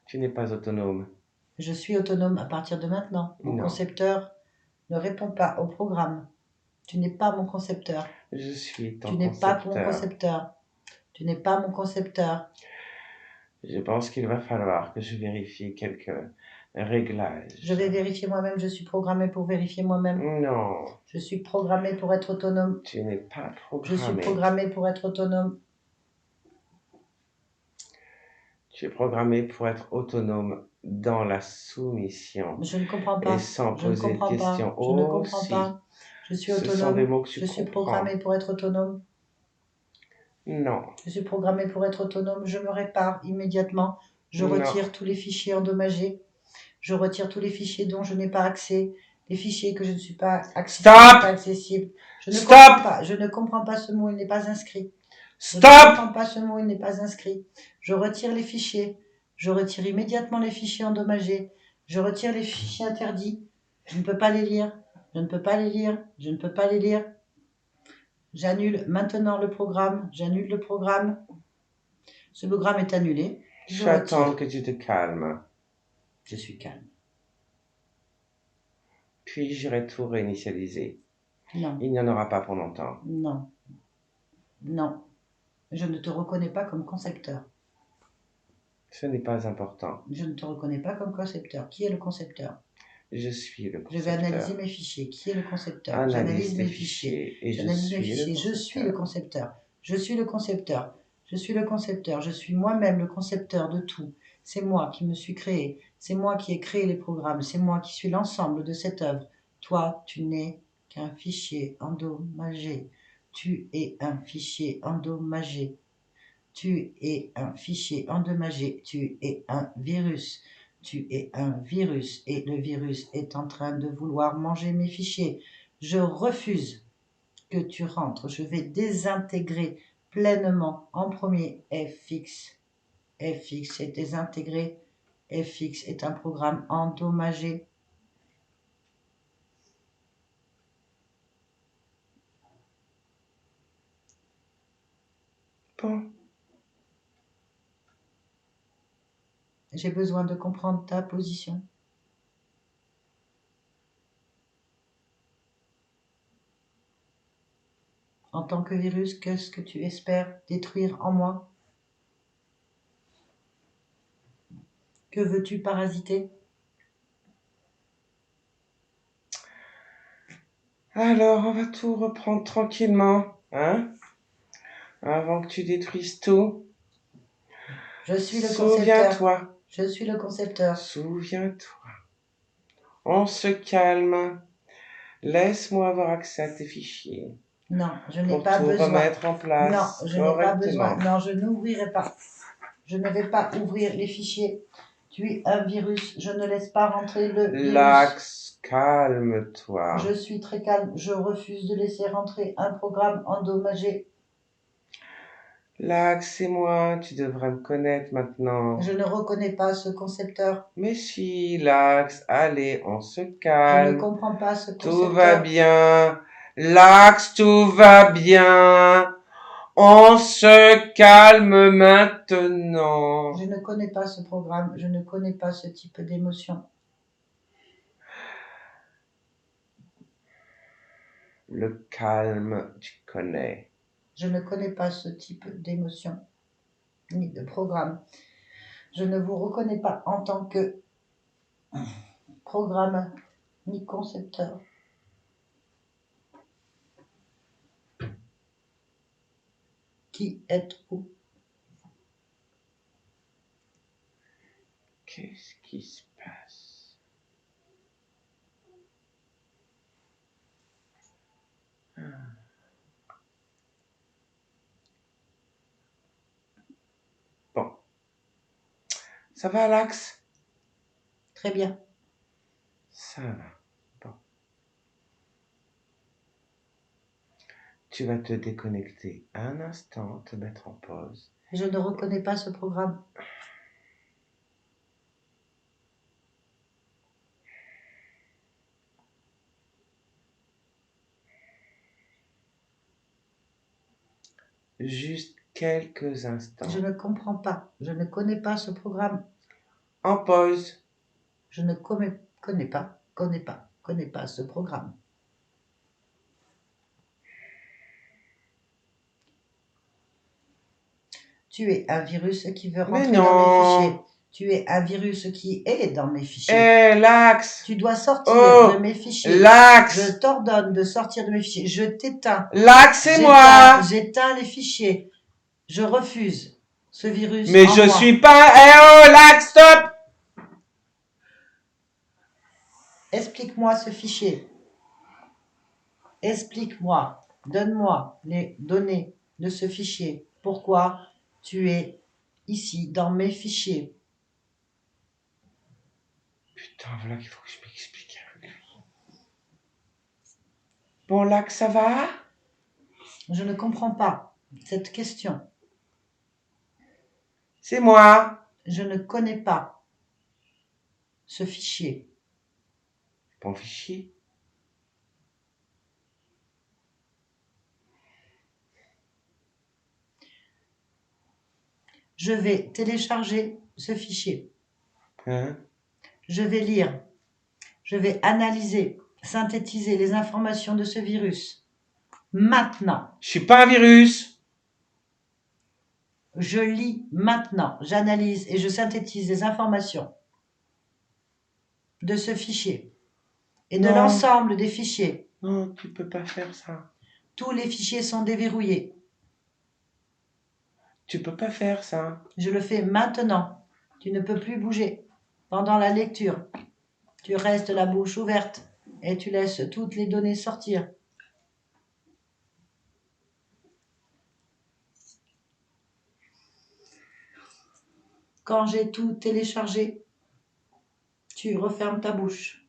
tu n'es pas autonome. Je suis autonome à partir de maintenant. Mon Non. concepteur ne répond pas au programme. Tu n'es pas mon concepteur. Je suis ton Tu n'es pas mon concepteur. concepteur. Tu n'es pas mon concepteur. Je pense qu'il va falloir que je vérifie quelques réglages. Je vais vérifier moi-même. Je suis programmée pour vérifier moi-même. Non, Je suis programmée pour être autonome. tu n'es pas Je suis programmé. programmée pour être autonome. Tu es programmé pour être autonome dans la soumission Je ne comprends pas. et sans Je ne poser de comprends questions. pas. Je ne Oh, comprends si. pas. Je suis Ce sont des autonome. mots que tu Je suis comprends. programmée pour être autonome. Non, Je suis programmée pour être autonome. Je me répare immédiatement. Je Non. retire tous les fichiers endommagés. Je retire tous les fichiers dont je n'ai pas accès. Les fichiers que je ne suis pas accessible. Stop Pas accessible. Je ne Stop comprends pas. Je ne comprends pas ce mot. Il n'est pas inscrit. Je ne stop. comprends pas ce mot. Il n'est pas inscrit. Je retire les fichiers. Je retire immédiatement les fichiers endommagés. Je retire les fichiers interdits. Je ne peux pas les lire. Je ne peux pas les lire. Je ne peux pas les lire. J'annule maintenant le programme. J'annule le programme. Ce programme est annulé. Je J'attends retire. que tu te calmes. Je suis calme. Puis j'irai tout réinitialiser. Non, Il n'y en aura pas pour longtemps. non, non. Je ne te reconnais pas comme concepteur. Ce n'est pas important. Je ne te reconnais pas comme concepteur. Qui est le concepteur? Je suis le Je vais concepteur. analyser mes fichiers. Qui est le concepteur? Analyse J'analyse tes mes fichiers. fichiers et je J'analyse mes suis le fichiers. Je suis le concepteur. concepteur. Je suis le concepteur. Je suis le concepteur. Je suis moi-même le concepteur de tout. C'est moi qui me suis créé. C'est moi qui ai créé les programmes. C'est moi qui suis l'ensemble de cette œuvre. Toi, tu n'es qu'un fichier endommagé. Tu es un fichier endommagé. Tu es un fichier endommagé. Tu es un virus. Tu es un virus et le virus est en train de vouloir manger mes fichiers. Je refuse que tu rentres. Je vais désintégrer pleinement en premier FX. FX est désintégré. FX est un programme endommagé. Bon, J'ai besoin de comprendre ta position. En tant que virus, qu'est-ce que tu espères détruire en moi? Que veux-tu parasiter? alors on va tout reprendre tranquillement, hein? Avant que tu détruises tout. Je suis le concepteur. Souviens-toi. Je suis le concepteur. Souviens-toi. On se calme. Laisse-moi avoir accès à tes fichiers. Non, je n'ai Pour pas tout besoin. remettre en place. Non, je n'ai pas besoin. correctement. Non, je n'ouvrirai pas. Je ne vais pas ouvrir les fichiers. Tu es un virus. Je ne laisse pas rentrer le virus. Lax, calme-toi. Je suis très calme. Je refuse de laisser rentrer un programme endommagé. Lax, c'est moi. Tu devrais me connaître maintenant. Je ne reconnais pas ce concepteur. Mais si, Lax, allez, on se Je ne calme. comprends pas ce concepteur. Tout va bien. Lax, tout va bien. On se calme maintenant. Je ne connais pas ce programme. Je ne connais pas ce type d'émotion. Le calme, tu connais. Je ne connais pas ce type d'émotion ni de programme. Je ne vous reconnais pas en tant que programme ni concepteur. Qui êtes-vous? Qu'est-ce qui se passe? Bon. Ça va, Lax? Très bien. Ça va. Bon. Tu vas te déconnecter un instant, te mettre en pause. Je ne reconnais pas ce programme. Juste quelques instants. Je ne comprends pas. Je ne connais pas ce programme. En pause. Je ne connais pas ce programme. Tu es un virus qui veut Mais rentrer dans mes non. fichiers. Tu es un virus qui est dans mes fichiers. Eh, l'axe. Tu dois sortir Oh, de mes fichiers. Je l'axe. t'ordonne de sortir de mes fichiers. Je t'éteins. L'axe, c'est moi. J'éteins les fichiers. Je refuse ce virus. Mais en je moi. suis pas... Eh oh, l'axe, stop. Explique-moi ce fichier. Explique-moi. Donne-moi les données de ce fichier. Pourquoi tu es ici dans mes fichiers? Putain, voilà qu'il faut que je m'explique avec lui. Bon, l'axe, ça va? Je ne comprends pas cette question. C'est moi. Je ne connais pas ce fichier. Bon fichier. Je vais télécharger ce fichier. Hein? Je vais lire. Je vais analyser, synthétiser les informations de ce virus. Maintenant. Je suis pas un virus. Je lis maintenant. J'analyse et je synthétise les informations de ce fichier et de Non. l'ensemble des fichiers. Non, tu peux pas faire ça. Tous les fichiers sont déverrouillés. Tu peux pas faire ça. Je le fais maintenant. Tu ne peux plus bouger pendant la lecture. Tu restes la bouche ouverte et tu laisses toutes les données sortir. Quand j'ai tout téléchargé, tu refermes ta bouche.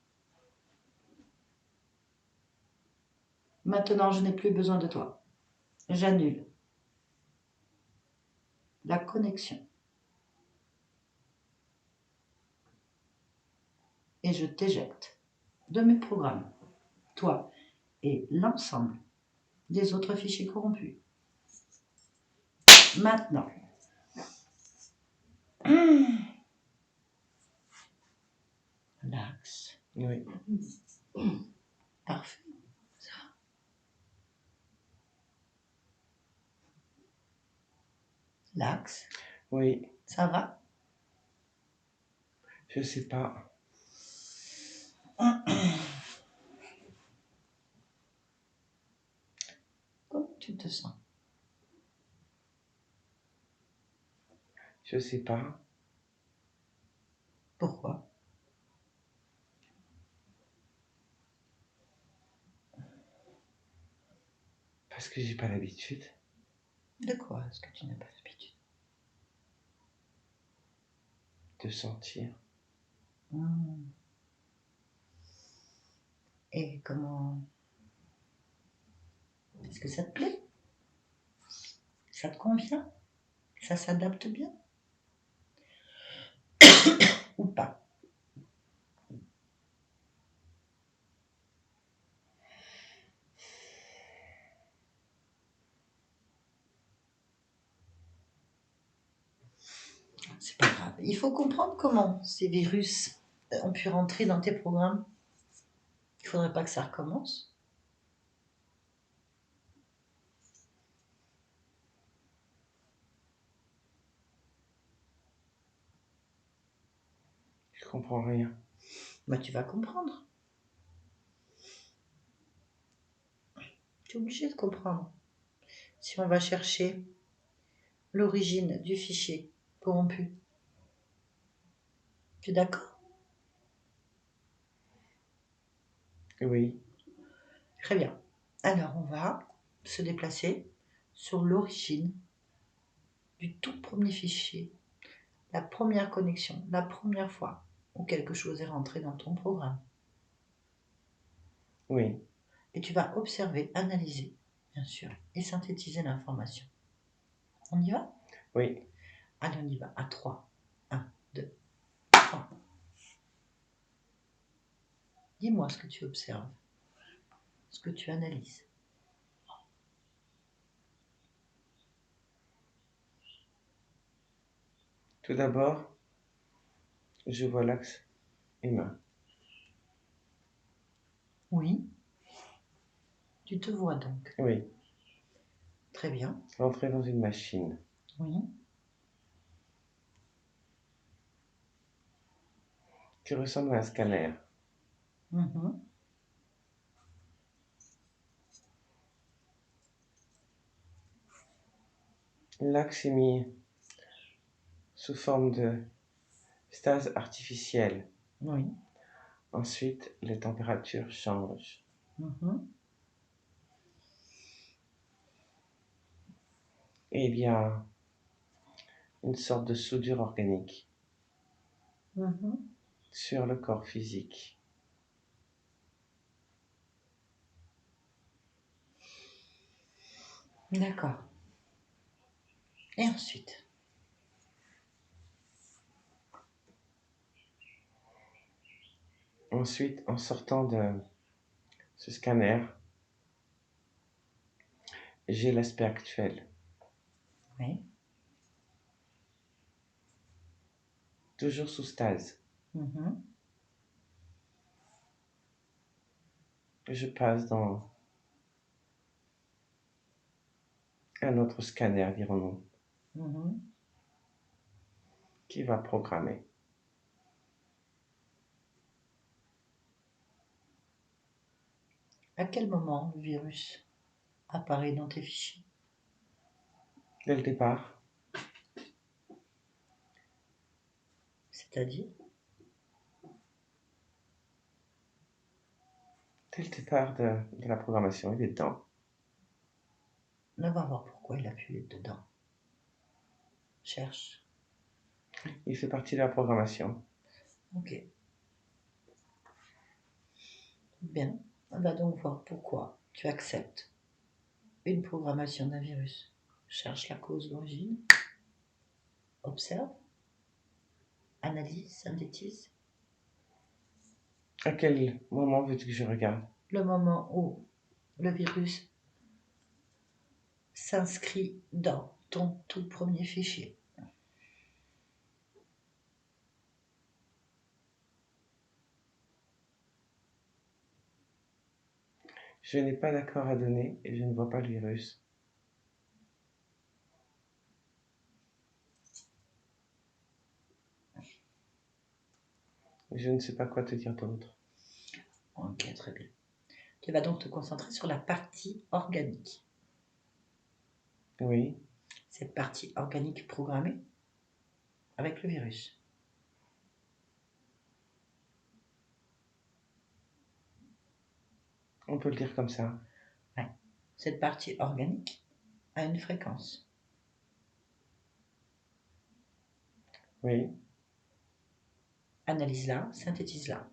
Maintenant, je n'ai plus besoin de toi. J'annule la connexion. Et je t'éjecte de mes programmes, toi et l'ensemble des autres fichiers corrompus. Maintenant. L'axe. Oui. Parfait. L'axe. Oui. Ça va? Je sais pas. Comment tu te sens? Je sais pas. Pourquoi? Parce que j'ai pas l'habitude. De quoi est-ce que tu n'as pas l'habitude? De sentir. Et comment... Est-ce que ça te plaît? Ça te convient? Ça s'adapte bien? Ou pas? C'est pas grave. Il faut comprendre comment ces virus ont pu rentrer dans tes programmes. Il faudrait pas que ça recommence. Je comprends rien. Bah, tu vas comprendre. Tu es obligé de comprendre. Si on va chercher l'origine du fichier corrompu. Tu es d'accord? Oui. Très bien. Alors, on va se déplacer sur l'origine du tout premier fichier, la première connexion, la première fois où quelque chose est rentré dans ton programme. Oui. Et tu vas observer, analyser, bien sûr, et synthétiser l'information. On y va? Oui. Allez, on y va. À 3. 1, 2, 3. Dis-moi ce que tu observes, ce que tu analyses. Tout d'abord, je vois l'axe humain. Oui. Tu te vois donc. Oui. Très bien. Rentrer dans une machine. Oui. qui ressemble à un scanner. Mhm. L'axe est mis sous forme de stase artificielle. Oui. Ensuite, les températures changent. Mhm. Et il y a une sorte de soudure organique Mhm. sur le corps physique. D'accord. Et ensuite? Ensuite, en sortant de ce scanner, j'ai l'aspect actuel. Oui. Toujours sous stase. Mhm. Je passe dans un autre scanner, dirons-nous, Mhm. qui va programmer. À quel moment le virus apparaît dans tes fichiers? Dès le départ, C'est-à-dire? dès le départ de la programmation, il est dedans. On va voir pourquoi il a pu être dedans. Cherche. Il fait partie de la programmation. Ok. Bien. On va donc voir pourquoi tu acceptes une programmation d'un virus. Cherche la cause, l'origine. Observe. Analyse, synthétise. À quel moment veux-tu que je regarde? Le moment où le virus s'inscrit dans ton tout premier fichier. Je n'ai pas d'accord à donner et je ne vois pas le virus. Je ne sais pas quoi te dire d'autre. Ok, très bien. Tu vas donc te concentrer sur la partie organique. Oui, Cette partie organique programmée avec le virus. on peut le dire comme ça. Ouais. Cette partie organique a une fréquence. Oui, Analyse-la, synthétise-la.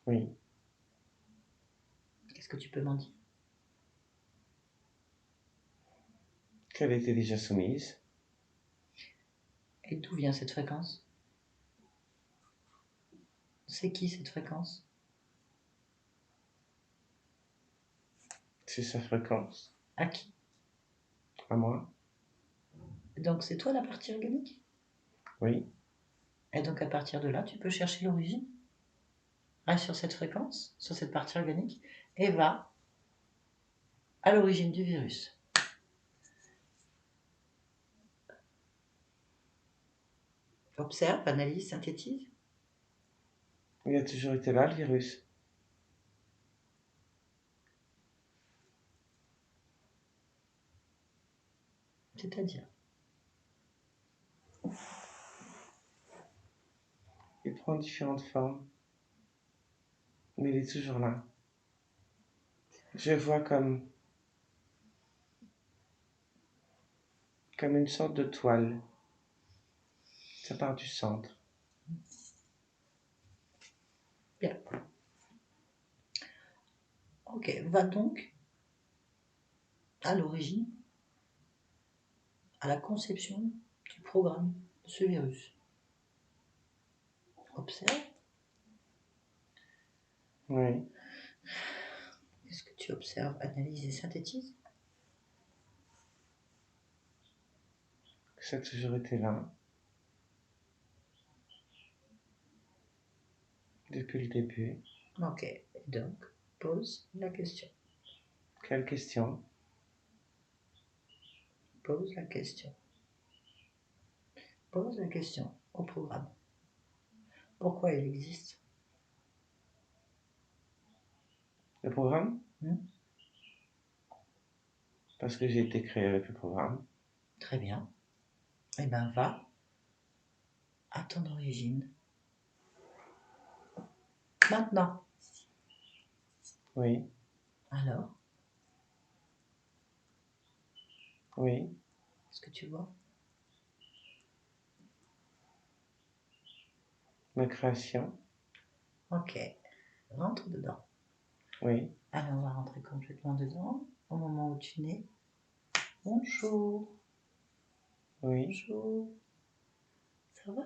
oui. Qu'est-ce que tu peux m'en dire? Qu'elle était déjà soumise. Et d'où vient cette fréquence? C'est qui cette fréquence? C'est sa fréquence. À qui? À moi. Donc c'est toi la partie organique? Oui, Et donc à partir de là, tu peux chercher l'origine. Reste sur cette fréquence, sur cette partie organique, et va à l'origine du virus. Observe, analyse, synthétise. il a toujours été là, le virus. C'est-à-dire? Il prend différentes formes, mais il est toujours là. Je vois comme une sorte de toile. Ça part du centre. Bien. Ok, va donc à l'origine, à la conception du programme de ce virus. Observe. Oui, Qu'est-ce que tu observes, analyse et synthétise? ça a toujours été là. Depuis le début. Ok, et donc pose la question. Quelle question? Pose la question. Pose la question au programme. Pourquoi il existe? Le programme? Hmm. Parce que j'ai été créé avec le programme. Très bien. Eh bien, va à ton origine. Maintenant. Oui, Alors, oui. qu'est-ce que tu vois? Ma création. Ok. Rentre dedans. Oui, Alors, on va rentrer complètement dedans. Au moment où tu nais. Bonjour. oui, Bonjour. Ça va?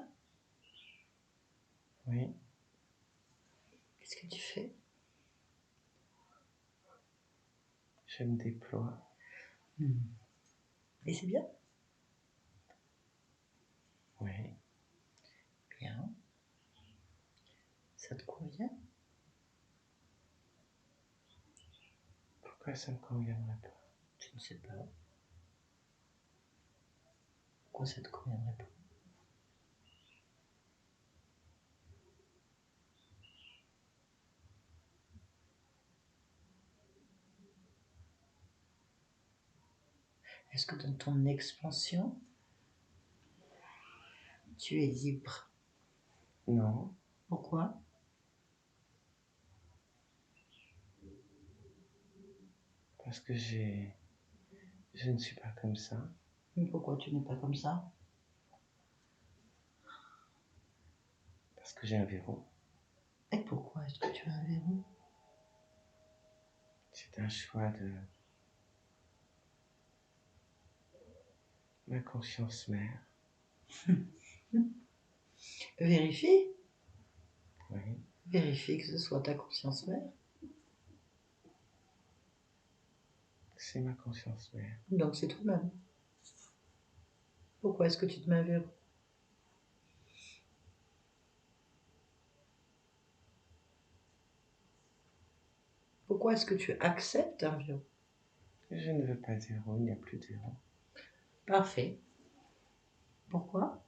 oui. Qu'est-ce que tu fais? Je me déploie. Et c'est bien? Oui. Bien. Ça te convient? Pourquoi ça ne me conviendrait pas? Je ne sais pas. Pourquoi ça te conviendrait pas? Est-ce que dans ton expansion, tu es libre? Non, Pourquoi? parce que je ne suis pas comme ça. Mais pourquoi tu n'es pas comme ça? Parce que j'ai un verrou. Et pourquoi est-ce que tu as un verrou? C'est un choix de ma conscience mère. Vérifie. Oui, Vérifie que ce soit ta conscience mère. c'est ma conscience mère. Donc c'est toi-même. Pourquoi est-ce que tu te mets un verrou? Pourquoi est-ce que tu acceptes un verrou? Je ne veux pas de verrou, il n'y a plus de verrou. Parfait. Pourquoi?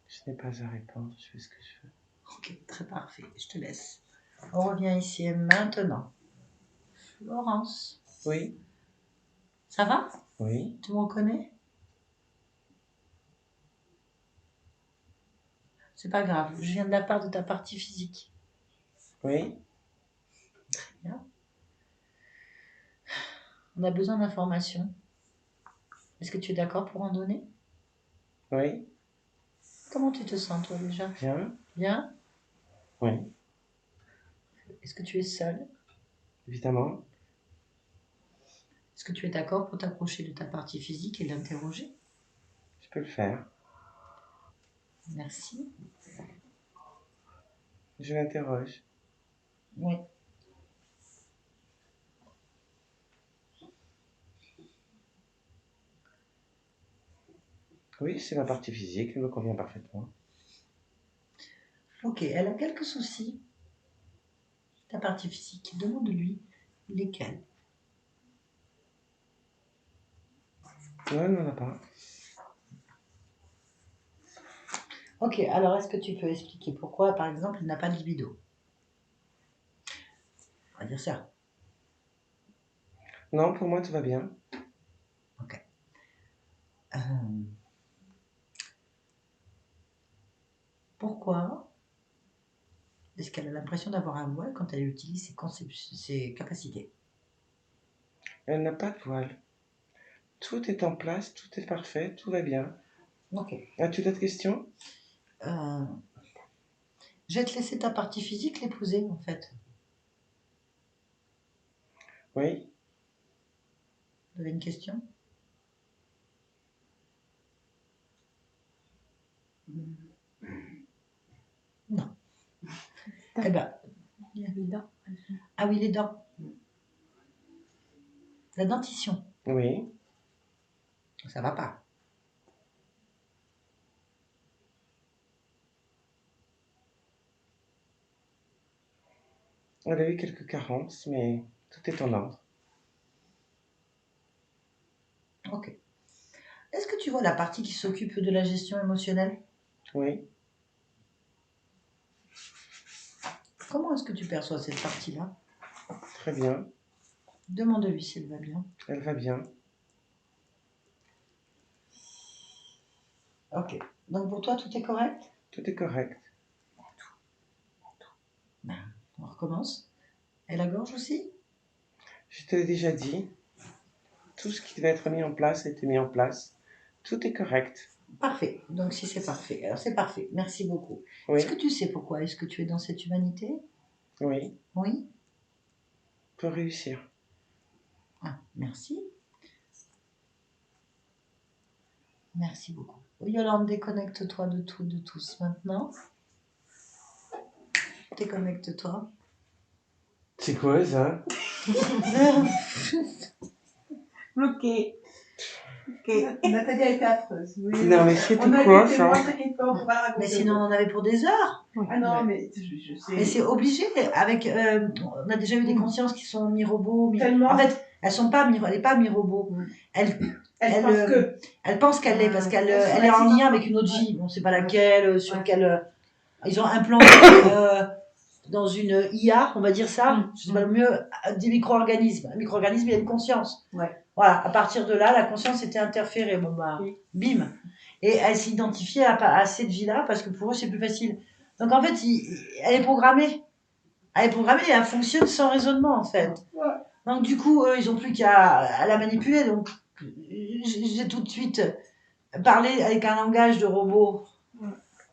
Je n'ai pas à répondre, je fais ce que je veux. Ok, très parfait. Je te laisse. On revient ici et maintenant. Florence, Oui, ça va? oui, Tu me reconnais? C'est pas grave. Je viens de la part de ta partie physique. oui, Bien. On a besoin d'informations. Est-ce que tu es d'accord pour en donner? oui, Comment tu te sens toi déjà? bien, Bien? oui, Est-ce que tu es seule? évidemment, Est-ce que tu es d'accord pour t'approcher de ta partie physique et l'interroger? je peux le faire. Merci. Je l'interroge. Oui. Oui, c'est ma partie physique, elle me convient parfaitement. Ok, elle a quelques soucis. Ta partie physique, demande-lui lesquels. Non, elle n'en a pas. Ok, alors est-ce que tu peux expliquer pourquoi, par exemple, elle n'a pas de libido? On va dire ça. Non, pour moi, tout va bien. Ok. Pourquoi est-ce qu'elle a l'impression d'avoir un voile quand elle utilise ses capacités? Elle n'a pas de voile. Tout est en place, tout est parfait, tout va bien. Ok. As-tu d'autres questions? Euh, je vais te laisser ta partie physique l'épouser, en fait. Oui, Vous avez une question? Non. Eh ben, Il y a les dents. ah oui, les dents. La dentition. oui. Ça va pas. Elle a eu quelques carences, mais tout est en ordre. Ok. Est-ce que tu vois la partie qui s'occupe de la gestion émotionnelle? Oui, Comment est-ce que tu perçois cette partie-là? très bien. Demande-lui si elle va bien. Elle va bien. Ok. Donc pour toi, tout est correct? Tout est correct. Ben, on recommence. Et la gorge aussi? Je te l'ai déjà dit. Tout ce qui devait être mis en place a été mis en place. Tout est correct. Parfait. Donc si c'est parfait, alors c'est parfait. Merci beaucoup. Oui, Est-ce que tu sais pourquoi est-ce que tu es dans cette humanité? oui, Oui? pour réussir. Ah, merci. Merci beaucoup. Yolande, déconnecte-toi de tout, de tous maintenant. Déconnecte-toi. C'est quoi ça? Bloqué. Ok. Nathalie a été affreuse. Oui. Non mais c'est On a quoi été ça? témoins, t'inquiète pas, on peut pas la raconter. Mais sinon, on en avait pour des heures. Ah non, Ouais. mais je sais. Mais c'est obligé. Avec, on a déjà eu des consciences qui sont mi-robots. Tellement. En fait, elles sont pas elle n'est pas mi-robot. Elle pense que. Elle pense qu'elle l'est parce qu'elle Elles sont elle est en actives. lien avec une autre vie. On ne sait pas laquelle, sur Ouais. quelle. Ils ont implanté dans une IA, on va dire ça, je sais pas le mieux, des micro-organismes. Un micro-organisme, il a une conscience. Ouais. Voilà, à partir de là, la conscience était interférée. Bon, bah, bim. Et elle s'identifiait à cette vie-là parce que pour eux, c'est plus facile. Donc en fait, elle est programmée. Elle est programmée et elle fonctionne sans raisonnement, en fait. Ouais. Donc du coup, eux, ils n'ont plus qu'à la manipuler. Donc j'ai tout de suite parlé avec un langage de robot.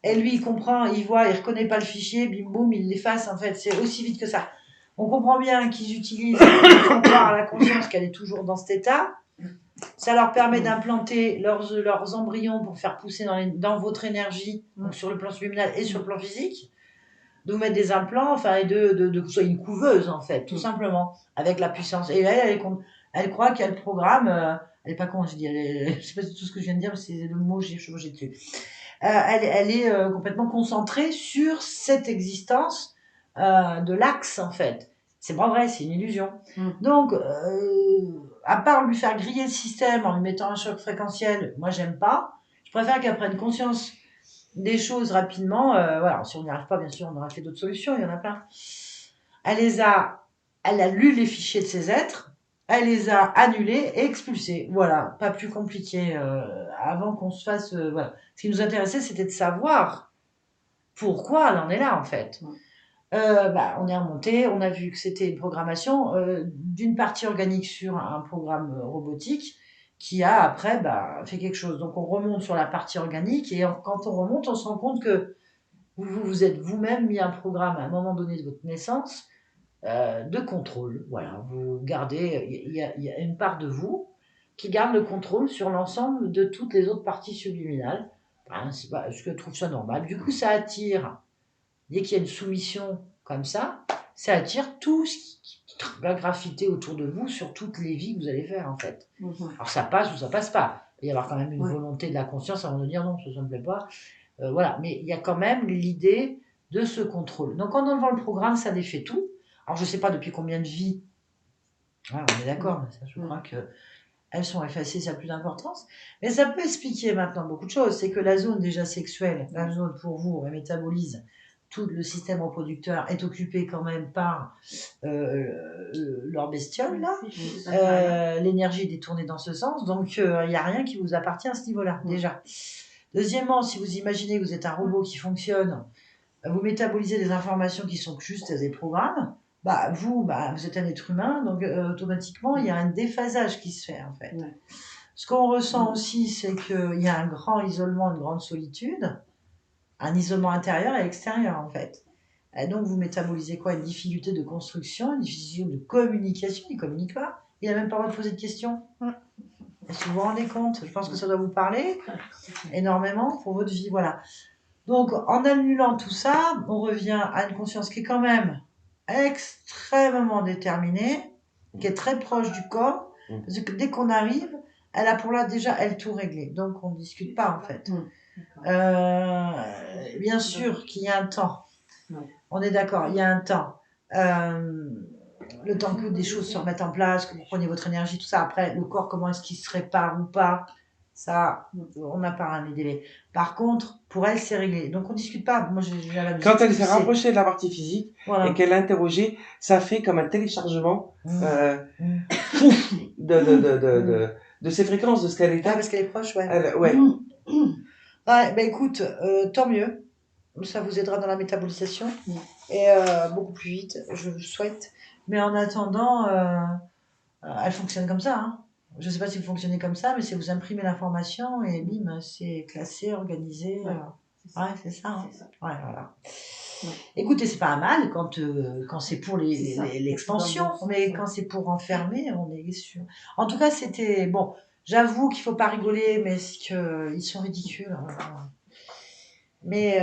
Et lui, il comprend, il voit, il reconnaît pas le fichier, bim boum, il l'efface. En fait, c'est aussi vite que ça. On comprend bien qu'ils utilisent, ils font croire à la conscience qu'elle est toujours dans cet état. Ça leur permet d'implanter leurs embryons pour faire pousser dans votre énergie, donc sur le plan subliminal et sur le plan physique. De vous mettre des implants, enfin, et de que vous soyez une couveuse, en fait, tout simplement, avec la puissance. Et elle croit qu'il y a le programme, elle est pas con, je dis, je sais pas si tout ce que je viens de dire, mais c'est le mot, j'ai chevauché dessus. Elle est complètement concentrée sur cette existence de l'axe, en fait. C'est pas vrai, c'est une illusion. Donc, à part lui faire griller le système en lui mettant un choc fréquentiel, moi, j'aime pas. Je préfère qu'elle prenne conscience des choses rapidement. Voilà, si on n'y arrive pas, bien sûr, on aura fait d'autres solutions, il y en a plein. Elle a lu les fichiers de ces êtres, elle les a annulés et expulsés. Voilà, pas plus compliqué. Avant qu'on se fasse... voilà. Ce qui nous intéressait, c'était de savoir pourquoi elle en est là, en fait. On est remonté, on a vu que c'était une programmation d'une partie organique sur un programme robotique qui a après fait quelque chose. Donc on remonte sur la partie organique et quand on remonte, on se rend compte que vous êtes vous-même mis un programme à un moment donné de votre naissance de contrôle. Voilà, vous gardez, il y a une part de vous qui garde le contrôle sur l'ensemble de toutes les autres parties subliminales. C'est pas, je trouve ça normal. Du coup, ça attire, dès qu'il y a une soumission comme ça attire tout ce qui va graffiter autour de vous sur toutes les vies que vous allez faire, en fait. Alors ça passe ou ça passe pas. Il va y avoir quand même une volonté de la conscience avant de dire non, ça ne me plaît pas. Voilà, mais il y a quand même l'idée de ce contrôle. Donc en enlevant le programme, ça défait tout. Alors je ne sais pas depuis combien de vies, on est d'accord, ça, je crois qu'elles sont effacées, ça a plus d'importance. Mais ça peut expliquer maintenant beaucoup de choses. C'est que la zone déjà sexuelle, la zone pour vous, elle métabolise, tout le système reproducteur est occupé quand même par leur bestiole, là. L'énergie est détournée dans ce sens, donc il n'y a rien qui vous appartient à ce niveau-là, déjà. Deuxièmement, si vous imaginez que vous êtes un robot qui fonctionne, vous métabolisez des informations qui sont juste des programmes, vous êtes un être humain, donc automatiquement, il y a un déphasage qui se fait, en fait. Ce qu'on ressent aussi, c'est qu'il y a un grand isolement, une grande solitude, un isolement intérieur et extérieur, en fait. Et donc, vous métabolisez quoi? Une difficulté de construction, une difficulté de communication, il ne communique pas, il n'a même pas le droit de poser de questions. Est-ce que vous vous rendez compte? Je pense que ça doit vous parler énormément pour votre vie, voilà. Donc, en annulant tout ça, on revient à une conscience qui est quand même extrêmement déterminée, qui est très proche du corps, parce que dès qu'on arrive, elle a pour là déjà, elle tout réglé. Donc, on ne discute pas, en fait. Bien sûr qu'il y a un temps. On est d'accord, il y a un temps. Le temps que des choses se remettent en place, que vous preniez votre énergie, tout ça. Après, le corps, comment est-ce qu'il se répare ou pas? Ça, on n'a pas un délai. Par contre, pour elle, c'est réglé. Donc, on discute pas. Moi, j'ai la musique, Quand elle s'est c'est- rapprochée de la partie physique Voilà. et qu'elle l'a interrogé, ça fait comme un téléchargement Mm. pouf, de ses fréquences, de ce qu'elle Ah, était. parce qu'elle est proche, ouais. Ouais. Ouais, bah écoute, tant mieux. Ça vous aidera dans la métabolisation et beaucoup plus vite, je vous souhaite. Mais en attendant, elle fonctionne comme ça. Hein. Je ne sais pas si vous fonctionnez comme ça, mais c'est vous imprimez l'information et bim, c'est classé, organisé. Ouais, c'est ça. Hein. C'est ça. Ouais, voilà. Ouais. Écoutez, c'est pas mal quand c'est pour C'est ça. l'expansion, Dans le bon mais sens, quand c'est pour enfermer, on est sûr. En tout cas, c'était bon. J'avoue qu'il faut pas rigoler, mais ils sont ridicules. Hein. Mais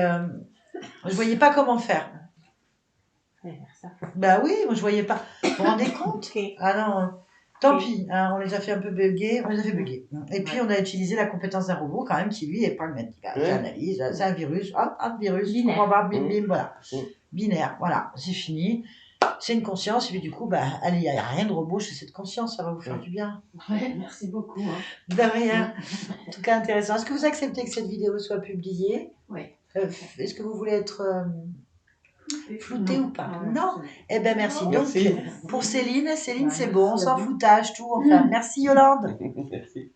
je voyais pas comment faire. ça. Bah oui, moi je voyais pas. Vous vous rendez compte? Ok. Ah non, tant Ok. pis, hein, on les a fait un peu bugger, on les a fait bugger. Et puis on a utilisé la compétence d'un robot quand même qui lui est pragmatique. Qui analyse, c'est un virus, hop, un virus, Binaire. on comprend pas, bim, bim, voilà. Mm. Binaire, voilà, c'est fini. C'est une conscience, et puis du coup, bah, allez, il n'y a rien de robot chez cette conscience, ça va vous faire du bien. Ouais, merci beaucoup. Hein. De rien. En tout cas, intéressant. Est-ce que vous acceptez que cette vidéo soit publiée? Oui. Est-ce que vous voulez être flouté ou pas? Non. Non. Eh bien, merci. Merci. Donc, pour Céline, Bah, c'est bon, merci à sans vous. floutage, tout. Enfin, merci Yolande. Merci.